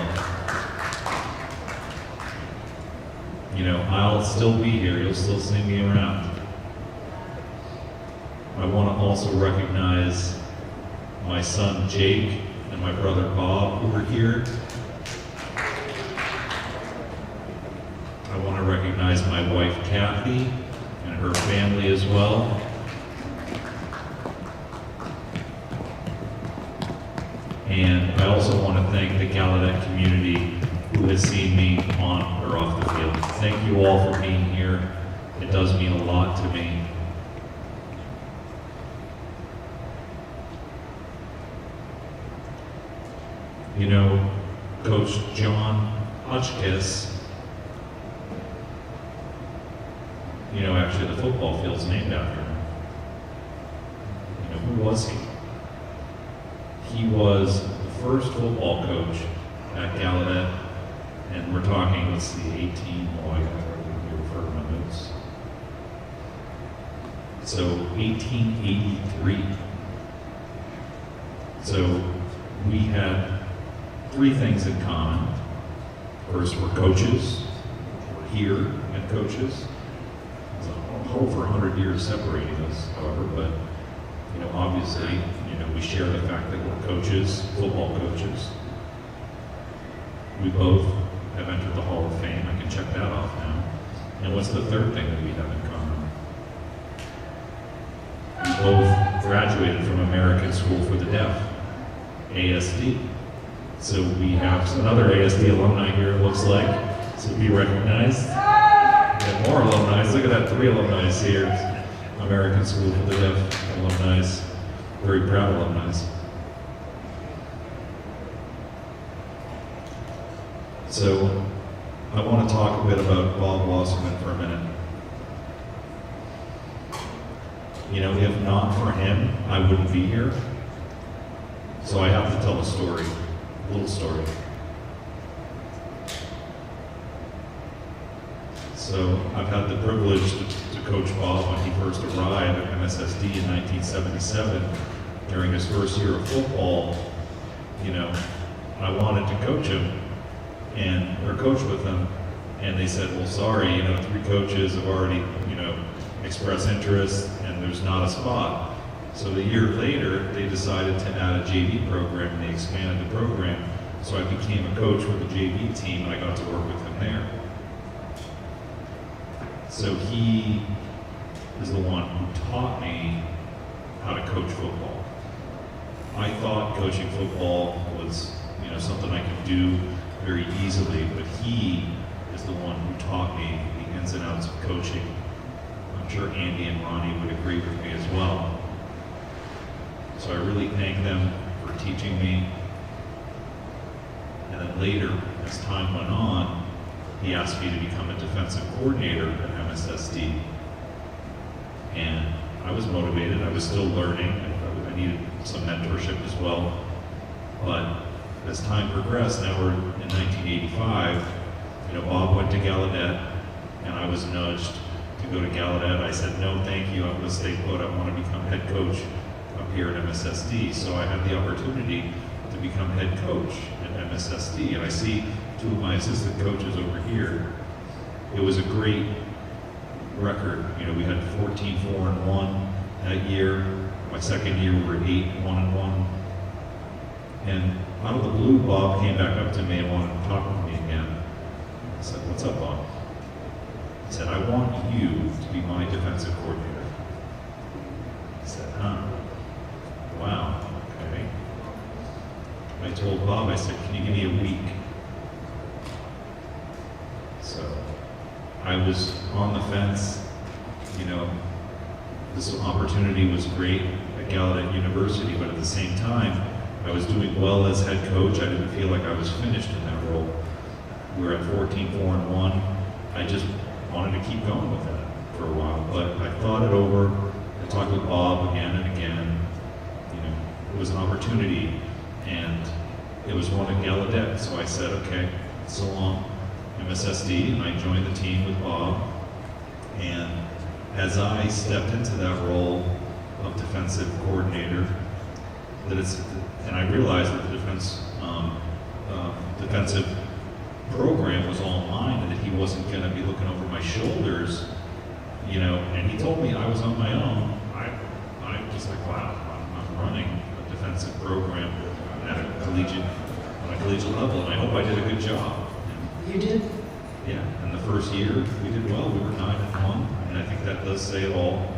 I'll still be here. You'll still see me around. I want to also recognize my son Jake and my brother Bob who are here. I want to recognize my wife Kathy and her family as well. And I also want to thank the Gallaudet community who has seen me on or off the field. Thank you all for being here. It does mean a lot to me. Coach John Hotchkiss, actually the football field's named after him. Who was he? He was the first football coach at Gallaudet, and we're talking, let's see, 18, I gotta refer to my notes. So 1883. So we had three things in common. First, we're coaches. We're here and coaches. There's over 100 years separating us, however, but obviously, we share the fact that we're coaches, football coaches. We both have entered the Hall of Fame. I can check that off now. And what's the third thing that we have in common? We both graduated from American School for the Deaf, ASD. So we have another ASD alumni here, it looks like. So be recognized. We have more alumni. Look at that, 3 alumni here. American School for the Deaf alumni. Very proud alumni. So I want to talk a bit about Bob Wasserman for a minute. If not for him, I wouldn't be here. So I have to tell a story, a little story. So I've had the privilege to coach Bob when he first arrived at MSSD in 1977. During his first year of football, I wanted to coach him or coach with him, and they said, well, sorry, 3 coaches have already, expressed interest, and there's not a spot. So a year later, they decided to add a JV program, and they expanded the program. So I became a coach with the JV team, and I got to work with him there. So he is the one who taught me how to coach football. I thought coaching football was, something I could do very easily, but he is the one who taught me the ins and outs of coaching. I'm sure Andy and Ronnie would agree with me as well. So I really thank them for teaching me. And then later, as time went on, he asked me to become a defensive coordinator at MSSD. And I was motivated, I was still learning, I needed some mentorship as well. But as time progressed, now we're in 1985, Bob went to Gallaudet, and I was nudged to go to Gallaudet. I said, no, thank you, I'm going to stay put. I want to become head coach up here at MSSD. So I had the opportunity to become head coach at MSSD, and I see two of my assistant coaches over here. It was a great record. We had 14-4-1 that year. My second year, we were 8-1-1. And out of the blue, Bob came back up to me and wanted to talk with me again. I said, what's up, Bob? He said, I want you to be my defensive coordinator. I said, huh? Wow, okay. I told Bob, I said, can you give me a week? So I was on the fence. This opportunity was great at Gallaudet University, but at the same time, I was doing well as head coach. I didn't feel like I was finished in that role. We were at 14-4-1. I just wanted to keep going with that for a while, but I thought it over. I talked with Bob again and again. It was an opportunity, and it was one at Gallaudet, so I said, okay, so long, MSSD, and I joined the team with Bob. And as I stepped into that role of defensive coordinator, and I realized that the defensive program was all mine, and that he wasn't going to be looking over my shoulders, and he told me I was on my own. I'm just like, wow, I'm running a defensive program at a collegiate level, and I hope I did a good job. You did? Yeah, and the first year we did well. We were 9-1, and I think that does say it all.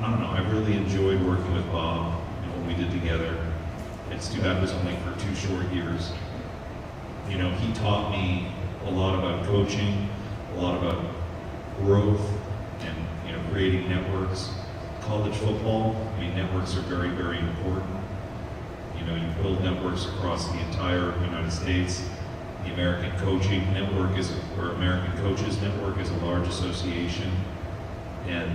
I don't know, I really enjoyed working with Bob and what we did together. It's too bad it was only for 2 short years. He taught me a lot about coaching, a lot about growth, and creating networks. College football, networks are very, very important. You build networks across the entire United States. The American Coaching Network or American Coaches Network is a large association, and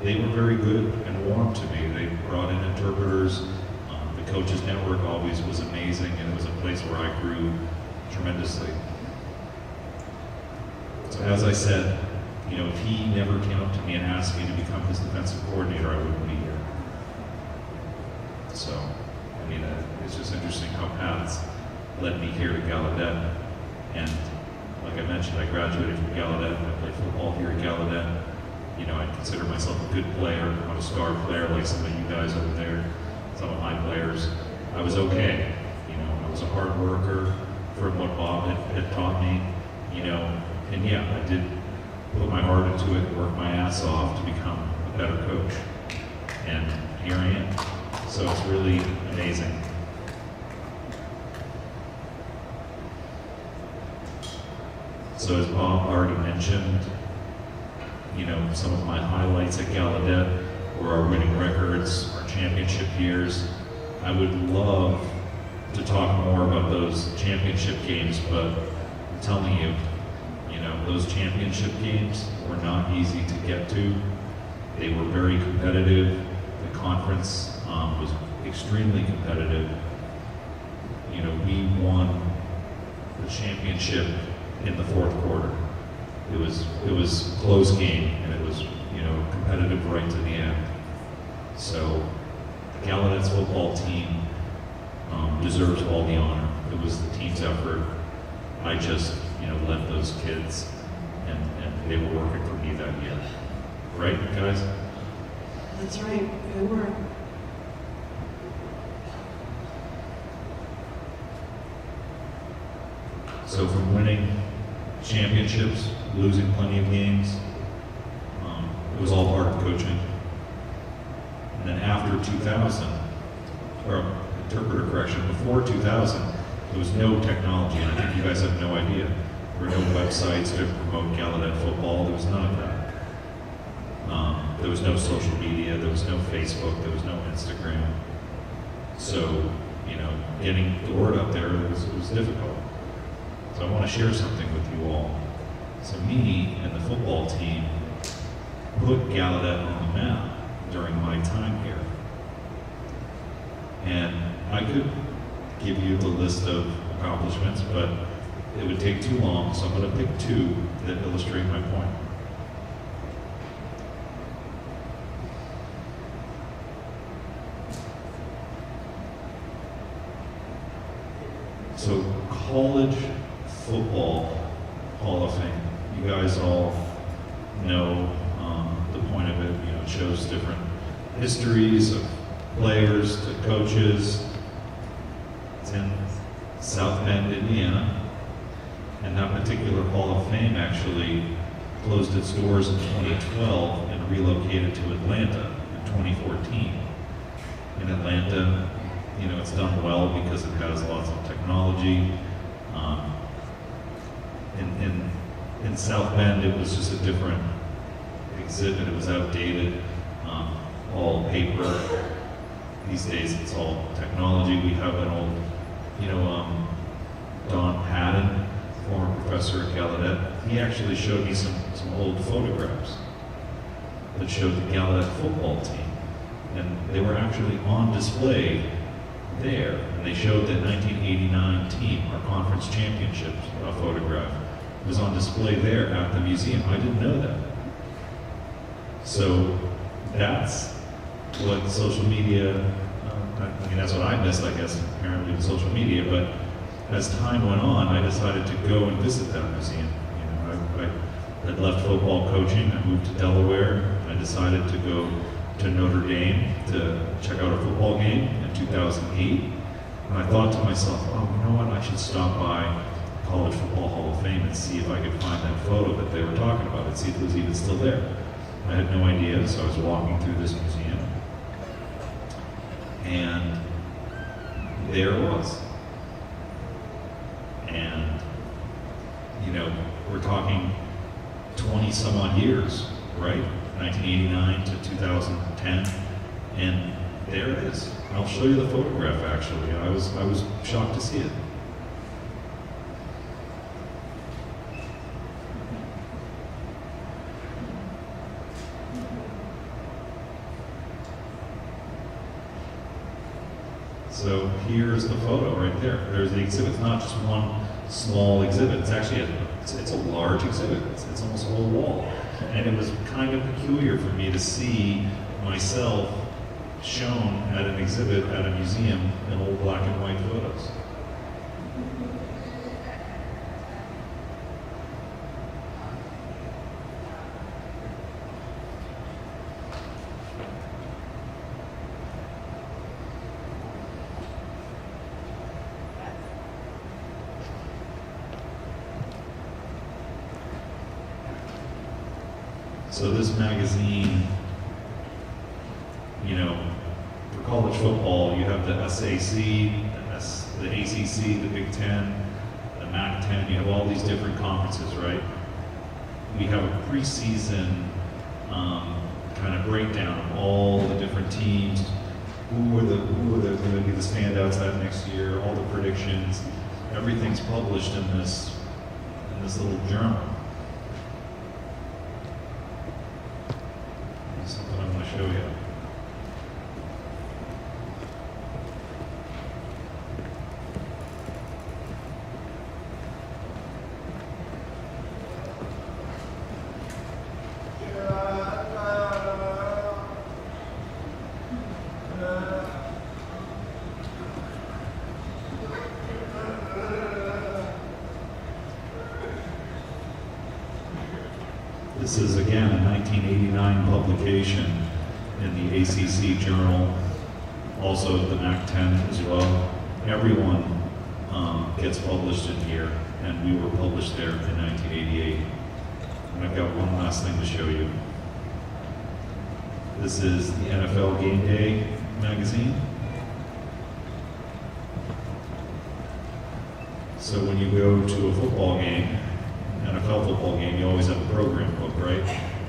they were very good and warm to me. They brought in interpreters. The Coaches Network always was amazing, and it was a place where I grew tremendously. So as I said, if he never came up to me and asked me to become his defensive coordinator, I wouldn't be here. So, it's just interesting how paths led me here to Gallaudet. And like I mentioned, I graduated from Gallaudet. I played football here at Gallaudet. I consider myself a good player. I'm not a star player like some of you guys over there, some of my players. I was okay. I was a hard worker from what Bob had taught me, and yeah, I did put my heart into it and work my ass off to become a better coach. And here I am. So it's really amazing. So as Bob already mentioned, some of my highlights at Gallaudet were our winning records, our championship years. I would love to talk more about those championship games, but I'm telling you, those championship games were not easy to get to. They were very competitive. The conference was extremely competitive. We won the championship in the 4th quarter. It was a close game, and it was competitive right to the end. So the Gallaudet's football team deserves all the honor. It was the team's effort. I just led those kids, and they were working for me that year. Right, guys? That's right, we were. So from winning championships, losing plenty of games, it was all part of coaching. And then after 2000, or interpreter correction, before 2000, there was no technology, and I think you guys have no idea. There were no websites to promote Gallaudet football. There was none of that. There was no social media. There was no Facebook. There was no Instagram. So, getting the word out there was difficult. So I want to share something with you all. So me and the football team put Gallaudet on the map during my time here. And I could give you the list of accomplishments, but it would take too long, so I'm going to pick two that illustrate my point. So, college football Hall of Fame. You guys all know the point of it. You know, it shows different histories of players to coaches. It's in South Bend, Indiana. And that particular Hall of Fame actually closed its doors in 2012 and relocated to Atlanta in 2014. In Atlanta, you know, it's done well because it has lots of technology. In South Bend, it was just a different exhibit. It was outdated, all paper. These days, it's all technology. We have an old, you know, Don Patton, former professor at Gallaudet. He actually showed me some old photographs that showed the Gallaudet football team, and they were actually on display there. And they showed the 1989 team, our conference championship photograph, was on display there at the museum. I didn't know that. So that's what social media, I mean, that's what I missed, I guess, apparently with social media, but as time went on, I decided to go and visit that museum. You know, I had left football coaching, I moved to Delaware, I decided to go to Notre Dame to check out a football game in 2008, and I thought to myself, oh, you know what, I should stop by College Football Hall of Fame and see if I could find that photo that they were talking about and see if it was even still there. I had no idea, so I was walking through this museum, and there it was. And, you know, we're talking 20 some odd years, right? 1989 to 2010, and there it is. I'll show you the photograph, actually. I was shocked to see it. So here's the photo right there. There's the exhibit. It's not just one small exhibit. It's actually it's a large exhibit. It's almost a whole wall. And it was kind of peculiar for me to see myself shown at an exhibit at a museum in old black and white photos. So this magazine, you know, for college football, you have the SAC, the ACC, the Big Ten, the MAC-10, you have all these different conferences, right? We have a preseason kind of breakdown of all the different teams, who are going to be the standouts that next year, all the predictions, everything's published in this little journal. Something I'm going to show you. This is, again, a 1989 publication in the ACC Journal, also the MAC-10 as well. Everyone gets published in here, and we were published there in 1988. And I've got one last thing to show you. This is the NFL Game Day magazine. So when you go to a football game, NFL football game, you always have a program book, right?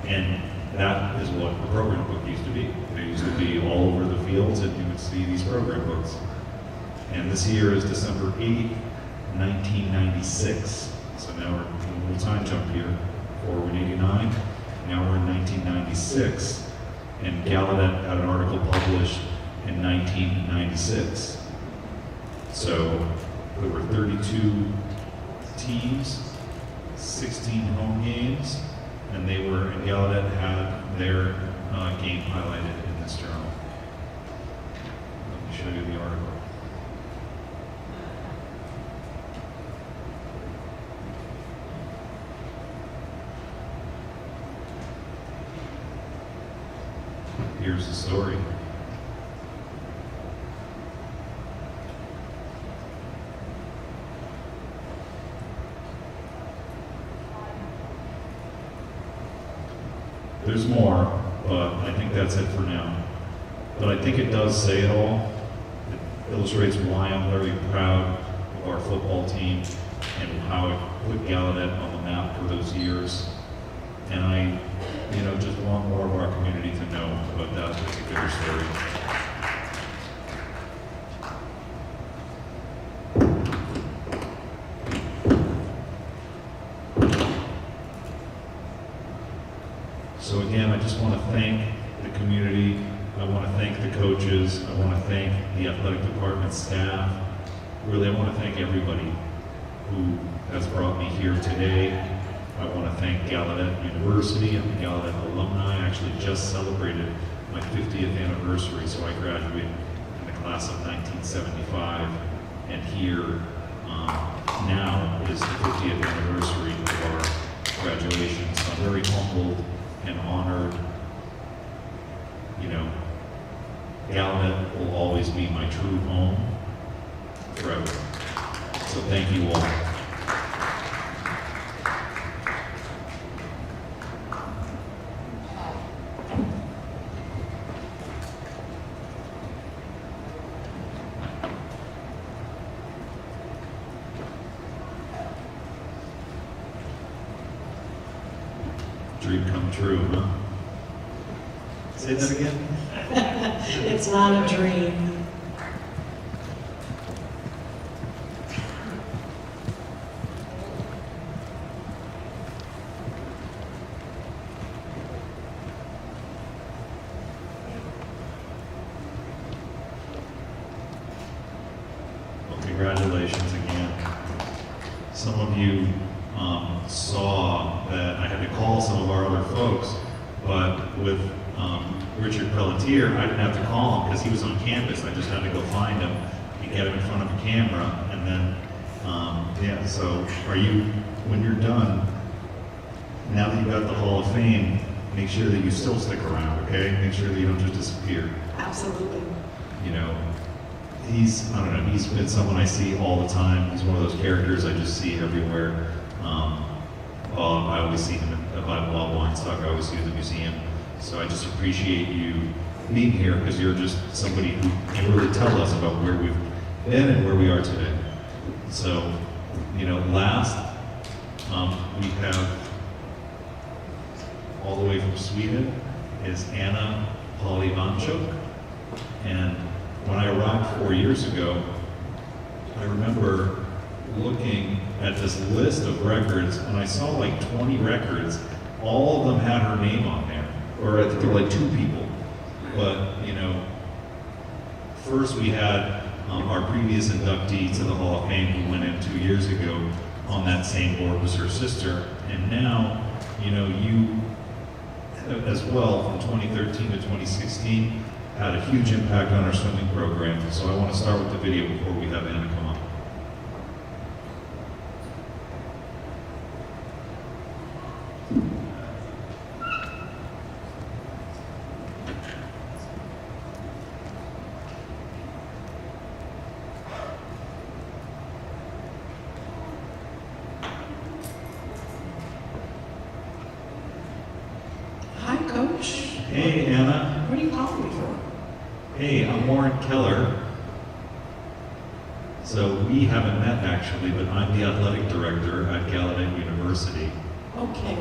And that is what the program book used to be. They used to be all over the fields, and you would see these program books. And this year is December 8th, 1996. So now we're doing a little time jump here. Forward 89, now we're in 1996. And Gallaudet had an article published in 1996. So there were 32 teams, 16 home games, and Gallaudet had their game highlighted in this journal. Let me show you the article. Here's the story. There's more, but I think that's it for now. But I think it does say it all. It illustrates why I'm very proud of our football team and how it put Gallaudet on the map for those years. And I, just want more of our community to know about that particular story. So again, I just want to thank the community. I want to thank the coaches. I want to thank the athletic department staff. Really, I want to thank everybody who has brought me here today. I want to thank Gallaudet University. I'm a Gallaudet alumni. I actually just celebrated my 50th anniversary, so I graduated in the class of 1975. And here now is the 50th anniversary of our graduation. So I'm very humbled and honored. Gallaudet will always be my true home forever. So thank you all. Dream come true, huh? Say that again? It's not a dream. Well, congratulations again. Some of you saw that I had to call some of our other folks, but with Richard Pelletier, I didn't have to call him because he was on campus. I just had to go find him and get him in front of a camera. And then, so when you're done, now that you've got the Hall of Fame, make sure that you still stick around, okay? Make sure that you don't just disappear. Absolutely. He's been someone I see all the time. He's one of those characters I just see everywhere. I always see him at Bob Weinstock, I always see him at the museum. So I just appreciate you being here because you're just somebody who can really tell us about where we've been and where we are today. So, last, we have all the way from Sweden is Anna Polivanchuk. And when I arrived 4 years ago, I remember looking at this list of records and I saw like 20 records. All of them had her name on there, or I think there were like 2 people. But, first we had our previous inductee to the Hall of Fame who went in 2 years ago on that same board was her sister. And now, you as well from 2013 to 2016 had a huge impact on our swimming program. So I want to start with the video before we have Anna come up. Hi, Coach. Hey, Anna. What are you calling me for? Hey, I'm Warren Keller. So we haven't met actually, but I'm the athletic director at Gallaudet University. Okay,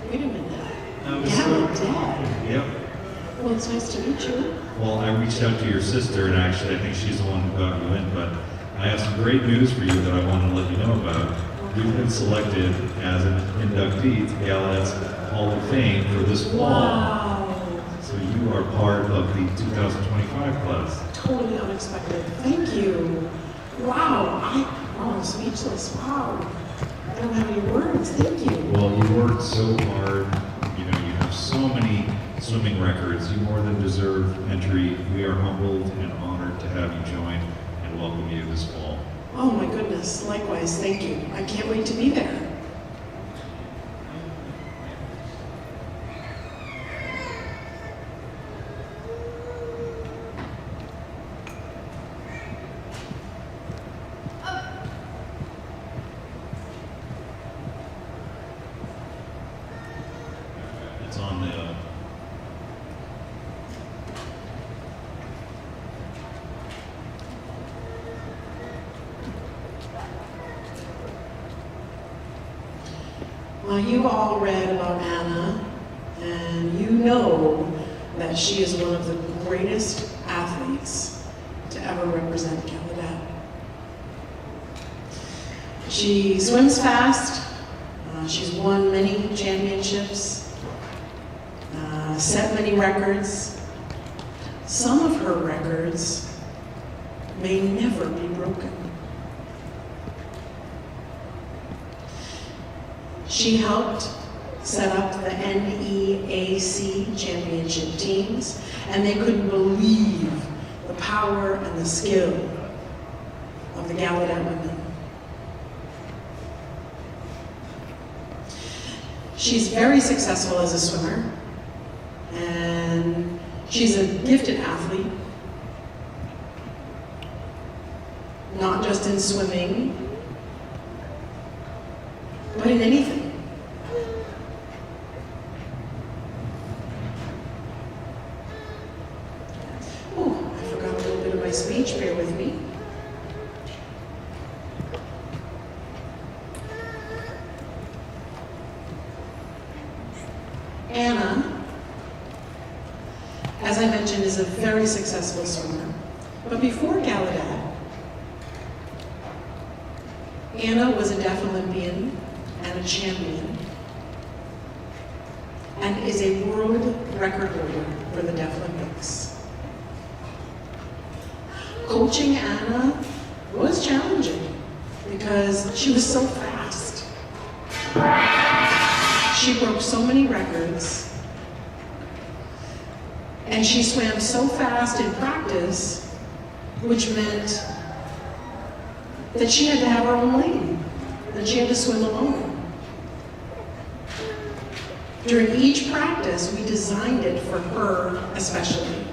wait a minute. That was Gallaudet. Yep. Well, it's nice to meet you. Well, I reached out to your sister, and actually I think she's the one who got you in, but I have some great news for you that I want to let you know about. You've been selected as an inductee to Gallaudet's Hall of Fame for this fall. Wow. So you are part of the 2025 class. Totally unexpected. Thank you. Wow, I'm speechless. Wow. I don't have any words. Thank you. Well, you worked so hard. You know, you have so many swimming records. You more than deserve entry. We are humbled and honored to have you join and welcome you this fall. Oh my goodness. Likewise, thank you. I can't wait to be there. It's on the Well, you've all read about Anna, and you know that she is one of the greatest athletes to ever represent Gallaudet. She swims fast. She's won many championships, set many records. Some of her records may never be broken. She helped set up the NEAC championship teams, and they couldn't believe the power and the skill of the Gallaudet women. She's very successful as a swimmer, and she's a gifted athlete, not just in swimming, but in anything. Oh, I forgot a little bit of my speech, bear with me. Anna, as I mentioned, is a very successful swimmer. But before Gallaudet, Anna was a deaf Olympian and a champion, and is a world record holder for the Deaf Olympics. Coaching Anna was challenging because she was so fast. She broke so many records, and she swam so fast in practice, which meant that she had to have her own lane, that she had to swim alone. During each practice, we designed it for her especially.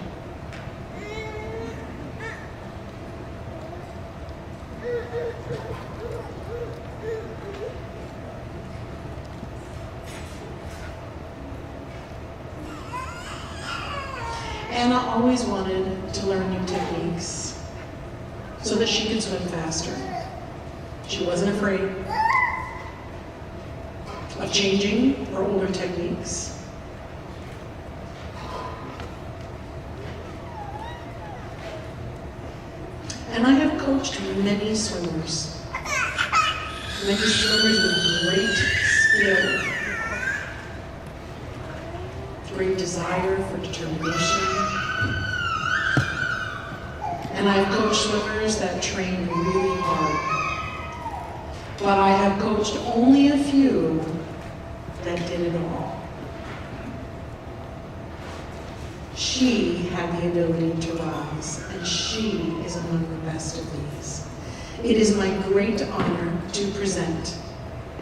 Anna always wanted to learn new techniques so that she could swim faster. She wasn't afraid of changing her older techniques. And I have coached many swimmers with great skill, great desire for determination. And I've coached swimmers that train really hard. But I have coached only a few that did it all. She had the ability to rise, and she is among the best of these. It is my great honor to present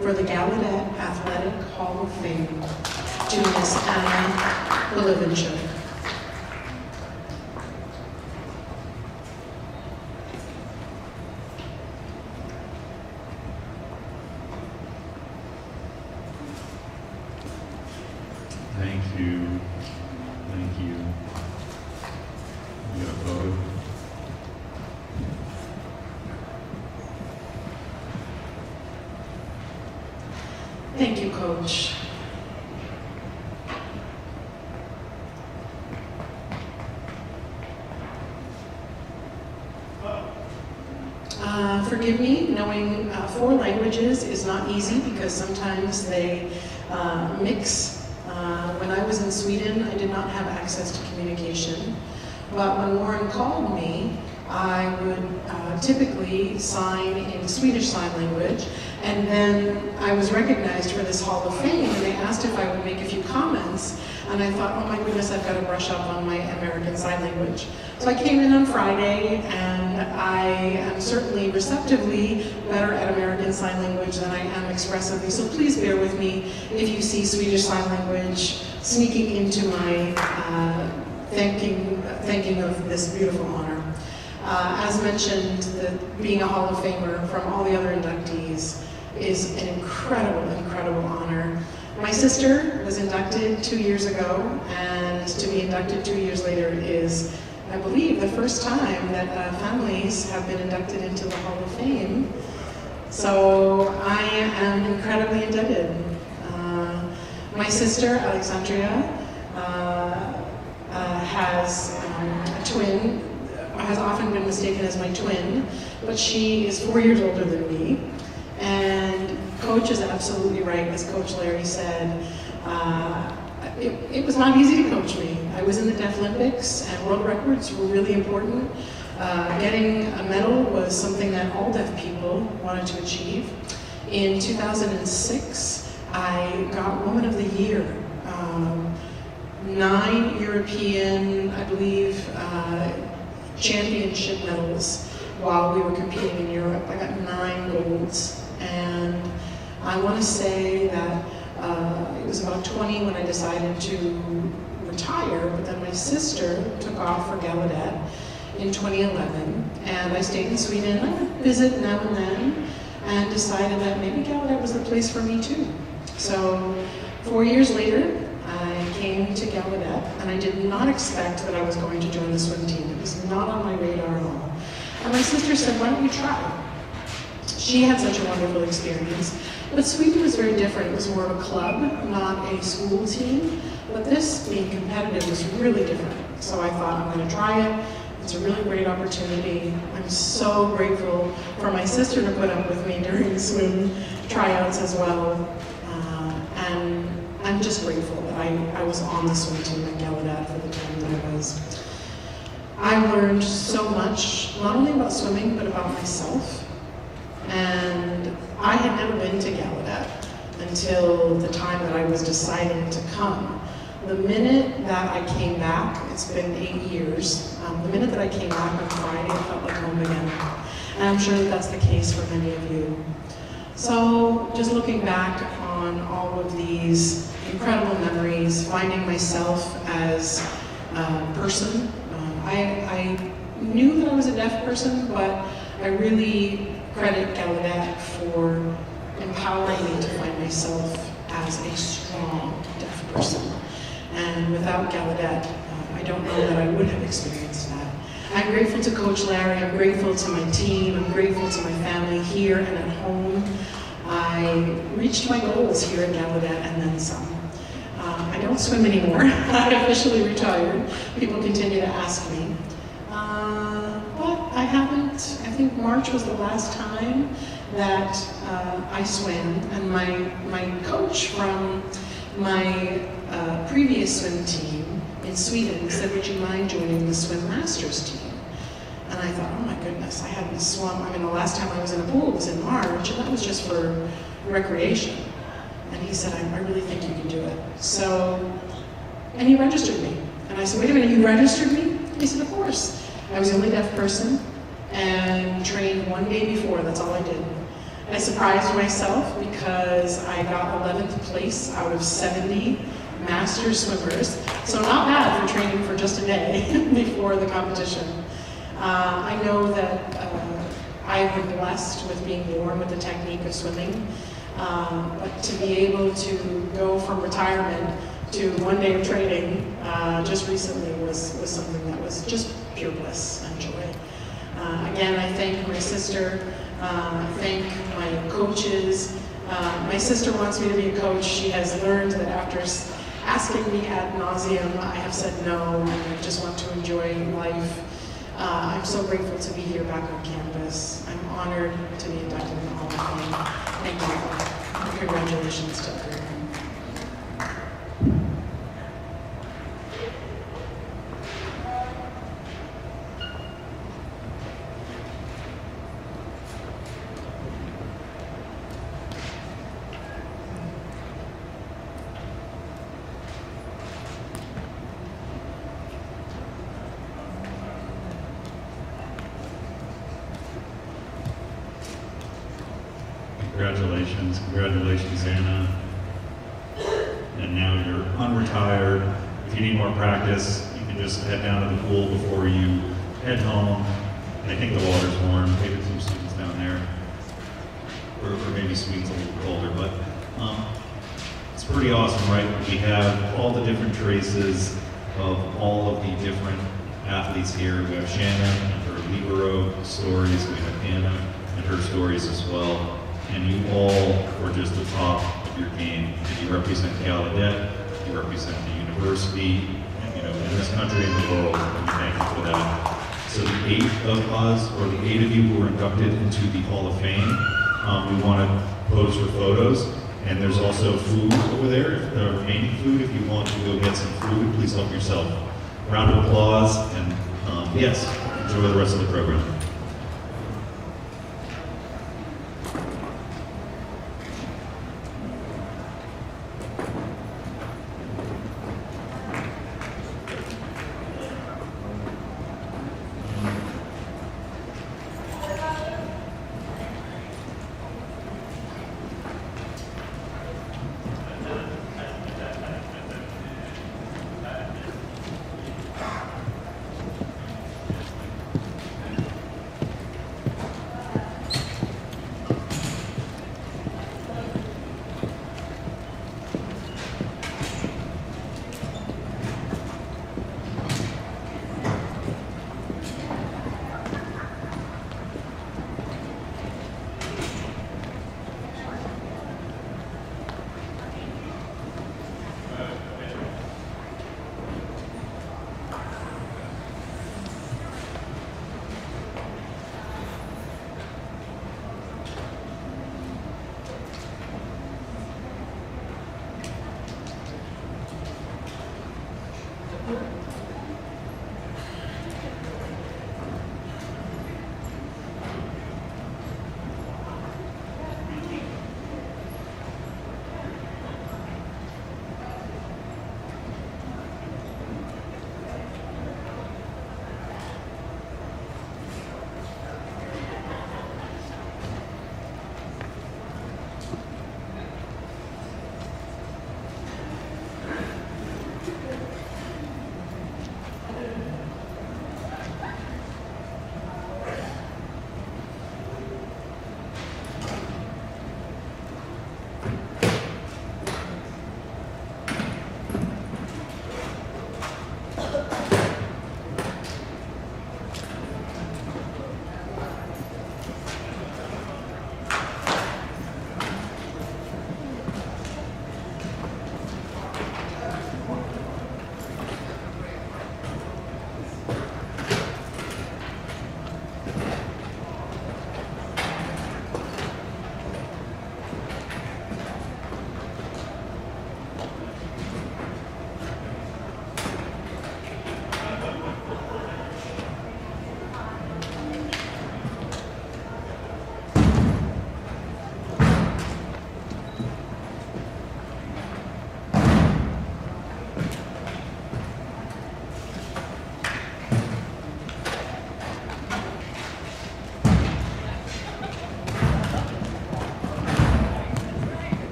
for the Gallaudet Athletic Hall of Fame to Miss Anna Gallaudet. Thank you. Thank you. You got a photo? Thank you, Coach. Forgive me, knowing 4 languages is not easy because sometimes they mix. When I was in Sweden, I did not have access to communication. But when Warren called me, I would typically sign in Swedish Sign Language, and then I was recognized for this Hall of Fame, and they asked if I would make a few comments, and I thought, oh my goodness, I've got to brush up on my American Sign Language. So I came in on Friday, and I am certainly receptively better at American Sign Language than I am expressively, so please bear with me if you see Swedish Sign Language sneaking into my thanking of this beautiful honor. As mentioned, being a Hall of Famer from all the other inductees is an incredible, incredible honor. My sister was inducted 2 years ago, and to be inducted 2 years later is, I believe, the first time that families have been inducted into the Hall of Fame. So I am incredibly indebted. My sister, Alexandria, has a twin, has often been mistaken as my twin, but she is 4 years older than me. And Coach is absolutely right, as Coach Larry said. It was not easy to coach me. I was in the Deaf Olympics, and world records were really important. Getting a medal was something that all deaf people wanted to achieve. In 2006, I got Woman of the Year. 9 European, I believe, championship medals while we were competing in Europe. I got 9 golds, and I want to say that it was about 20 when I decided to retire, but then my sister took off for Gallaudet in 2011, and I stayed in Sweden. I would visit now and then, and decided that maybe Gallaudet was the place for me too. So 4 years later, I came to Gallaudet, and I did not expect that I was going to join the swim team. It was not on my radar at all. And my sister said, why don't you try? She had such a wonderful experience. But Sweden was very different. It was more of a club, not a school team. But this, being competitive, was really different. So I thought, I'm going to try it. It's a really great opportunity. I'm so grateful for my sister to put up with me during the swim tryouts as well. And I'm just grateful that I was on the swim team at Gallaudet for the time that I was. I learned so much, not only about swimming, but about myself. And I had never been to Gallaudet until the time that I was deciding to come. The minute that I came back, it's been 8 years, the minute that I came back on Friday, it felt like home again. And I'm sure that that's the case for many of you. So just looking back on all of these incredible memories, finding myself as a person, I knew that I was a deaf person, but I really credit Gallaudet for empowering me to find myself as a strong deaf person. And without Gallaudet, I don't know that I would have experienced that. I'm grateful to Coach Larry, I'm grateful to my team, I'm grateful to my family here and at home. I reached my goals here at Gallaudet and then some. I don't swim anymore. I officially retired. People continue to ask me. But I haven't, I think March was the last time that I swam, and my coach from my previous swim team in Sweden said, would you mind joining the Swim Masters team? And I thought, oh my goodness, I hadn't swum. I mean, the last time I was in a pool was in March, and that was just for recreation. And he said, I really think you can do it. So, and he registered me. And I said, wait a minute, you registered me? He said, of course. I was the only deaf person and trained 1 day before, that's all I did. I surprised myself because I got 11th place out of 70 master swimmers. So not bad for training for just a day before the competition. I know that I've been blessed with being born with the technique of swimming. But to be able to go from retirement to 1 day of training just recently was something that was just pure bliss and joy. Again, I thank my sister, thank my coaches. My sister wants me to be a coach. She has learned that after asking me ad nauseum, I have said no, and I just want to enjoy life. I'm so grateful to be here back on campus. I'm honored to be inducted in the Hall of Fame. Thank you. And congratulations to everyone. Congratulations, congratulations, Anna. And now you're unretired. If you need more practice, you can just head down to the pool before you head home. And I think the water's warm, maybe some students down there. Or maybe Sweet's a little colder, but it's pretty awesome, right? We have all the different traces of all of the different athletes here. We have Shannon and her libero stories. We have Anna and her stories as well. And you all were just the top of your game. And you represent Gallaudet, you represent the university, you know, in this country and the world. And we thank you for that. So the 8 of us, or the 8 of you who were inducted into the Hall of Fame, we want to pose for photos. And there's also food over there, remaining food. If you want to go get some food, please help yourself. Round of applause, and yes, enjoy the rest of the program.